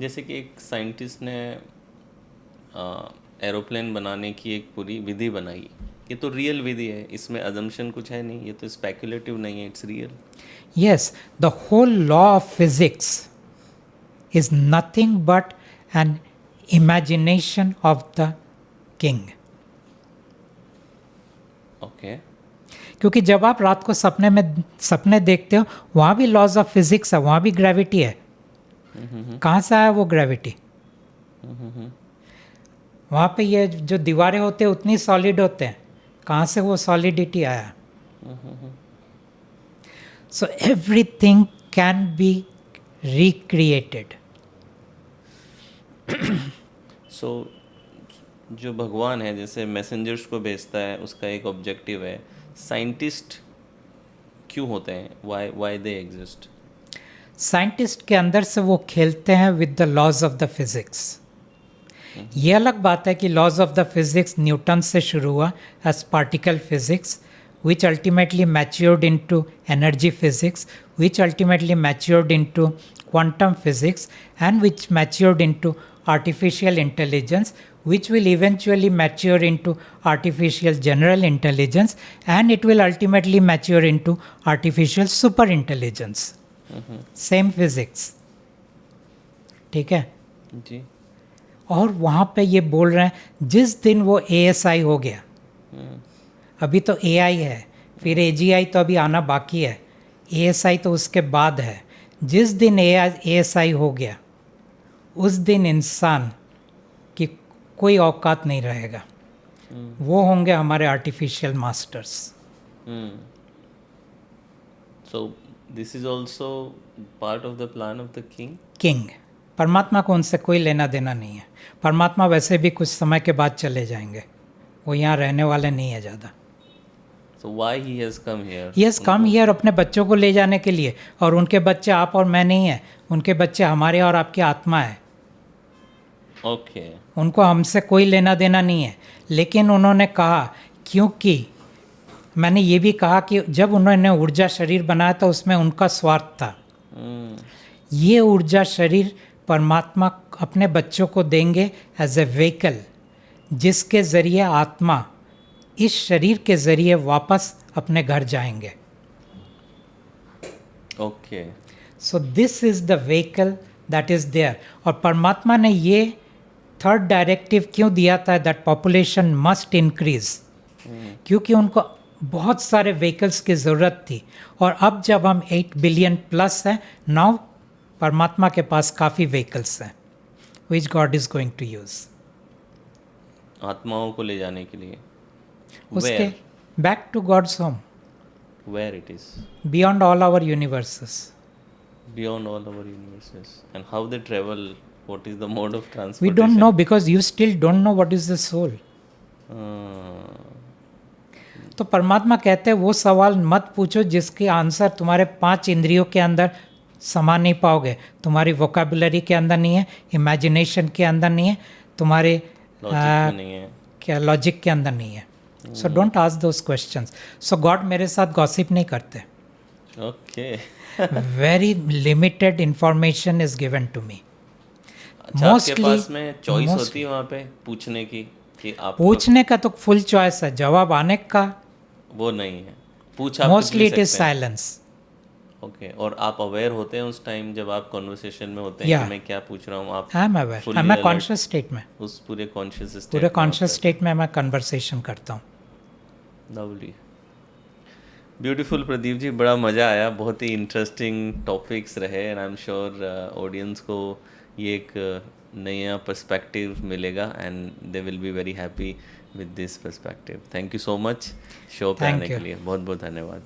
जैसे कि एक साइंटिस्ट ने एरोप्लेन बनाने की एक पूरी विधि बनाई, ये तो रियल विधि है, इसमें अजम्पशन कुछ है नहीं, ये तो स्पेकुलेटिव नहीं है, it's real. Yes, the whole law of physics is nothing but an imagination of the king. Okay. क्योंकि जब आप रात को सपने देखते हो, वहाँ भी लॉज ऑफ फिजिक्स है, वहाँ भी ग्रेविटी है। कहाँ से आया वो ग्रेविटी? वहाँ पे ये जो दीवारें होते हैं उतनी सॉलिड होते हैं, कहाँ से वो सॉलिडिटी आया? So everything can be recreated. So जो भगवान है जैसे मैसेंजर्स को भेजता है, उसका एक ऑब्जेक्टिव है। साइंटिस्ट क्यों होते हैं? Why they exist? साइंटिस्ट के अंदर से वो खेलते हैं with the laws of the physics. ये अलग बात है कि laws of the physics Newton से शुरू हुआ as particle physics, which ultimately matured into energy physics, which ultimately matured into quantum physics, and which matured into artificial intelligence, which will eventually mature into artificial general intelligence, and it will ultimately mature into artificial super intelligence. Same physics. ठीक है जी। और वहाँ पे ये बोल रहे हैं जिस दिन वो ASI हो गया, अभी तो AI है, फिर AGI तो अभी आना बाकी है, ASI तो उसके बाद है। जिस दिन ASI हो गया उस दिन इंसान की कोई औकात नहीं रहेगा, वो होंगे हमारे artificial masters. So this is also part of the plan of the king. परमात्मा को उनसे कोई लेना देना नहीं है। परमात्मा वैसे भी कुछ समय के बाद चले जाएंगे, वो यहाँ रहने वाले नहीं है ज़्यादा। So why he has come here? He has come here अपने बच्चों को ले जाने के लिए, और उनके बच्चे आप और मैं नहीं है, उनके बच्चे हमारे और आपकी आत्मा है। Okay. उनको हमसे कोई लेना देना नहीं है। लेकिन उन्होंने कहा, क्योंकि मैंने ये भी कहा कि जब उन्होंने ऊर्जा शरीर बनाया था उसमें उनका स्वार्थ था। ये ऊर्जा शरीर परमात्मा अपने बच्चों को देंगे एज ए व्हीकल, जिसके ज़रिए आत्मा इस शरीर के ज़रिए वापस अपने घर जाएंगे। Okay. So this is the vehicle that is there. और परमात्मा ने ये थर्ड डायरेक्टिव क्यों दिया था, दैट पॉपुलेशन मस्ट इंक्रीज, क्योंकि उनको बहुत सारे व्हीकल्स की ज़रूरत थी। और अब जब हम 8 बिलियन प्लस हैं, नाउ परमात्मा के पास काफ़ी व्हीकल्स हैं which God is going to use. आत्माओं को ले जाने के लिए उसके back to God's home, where it is beyond all our universes. beyond all our universes. And how they travel, what is the mode of transportation? We don't know, because you still don't know what is the soul. तो परमात्मा कहते हैं वो सवाल मत पूछो जिसके answer तुम्हारे 5 इंद्रियों के अंदर समा नहीं पाओगे, तुम्हारी वोकेबुलरी के अंदर नहीं है, इमेजिनेशन के अंदर नहीं है, तुम्हारे लॉजिक में नहीं है। क्या लॉजिक के अंदर नहीं है। So don't ask those questions. So God मेरे साथ गॉसिप नहीं करते। Okay. Very limited information is given to me. अच्छा, आपके पास में चॉइस होती है वहाँ पे पूछने की कि आप पूछने का तो फुल चॉइस है, जवाब आने का वो नहीं है, पूछ आप mostly it is silence. Okay. और आप अवेयर होते हैं उस टाइम जब आप कॉन्वर्सेशन में होते हैं Yeah. कि मैं क्या पूछ रहा हूँ? आप I am aware, fully I am alert, conscious state में, उस पूरे कॉन्शियस स्टेट पूरे कॉन्शियस स्टेट में मैं कन्वर्सेशन करता हूँ। लवली, ब्यूटीफुल प्रदीप जी, बड़ा मज़ा आया, बहुत ही इंटरेस्टिंग टॉपिक्स रहे and I am sure audience को ये एक नया पर्सपेक्टिव मिलेगा and they will be very happy with this perspective. Thank you so much show पे आने के लिए, बहुत बहुत धन्यवाद।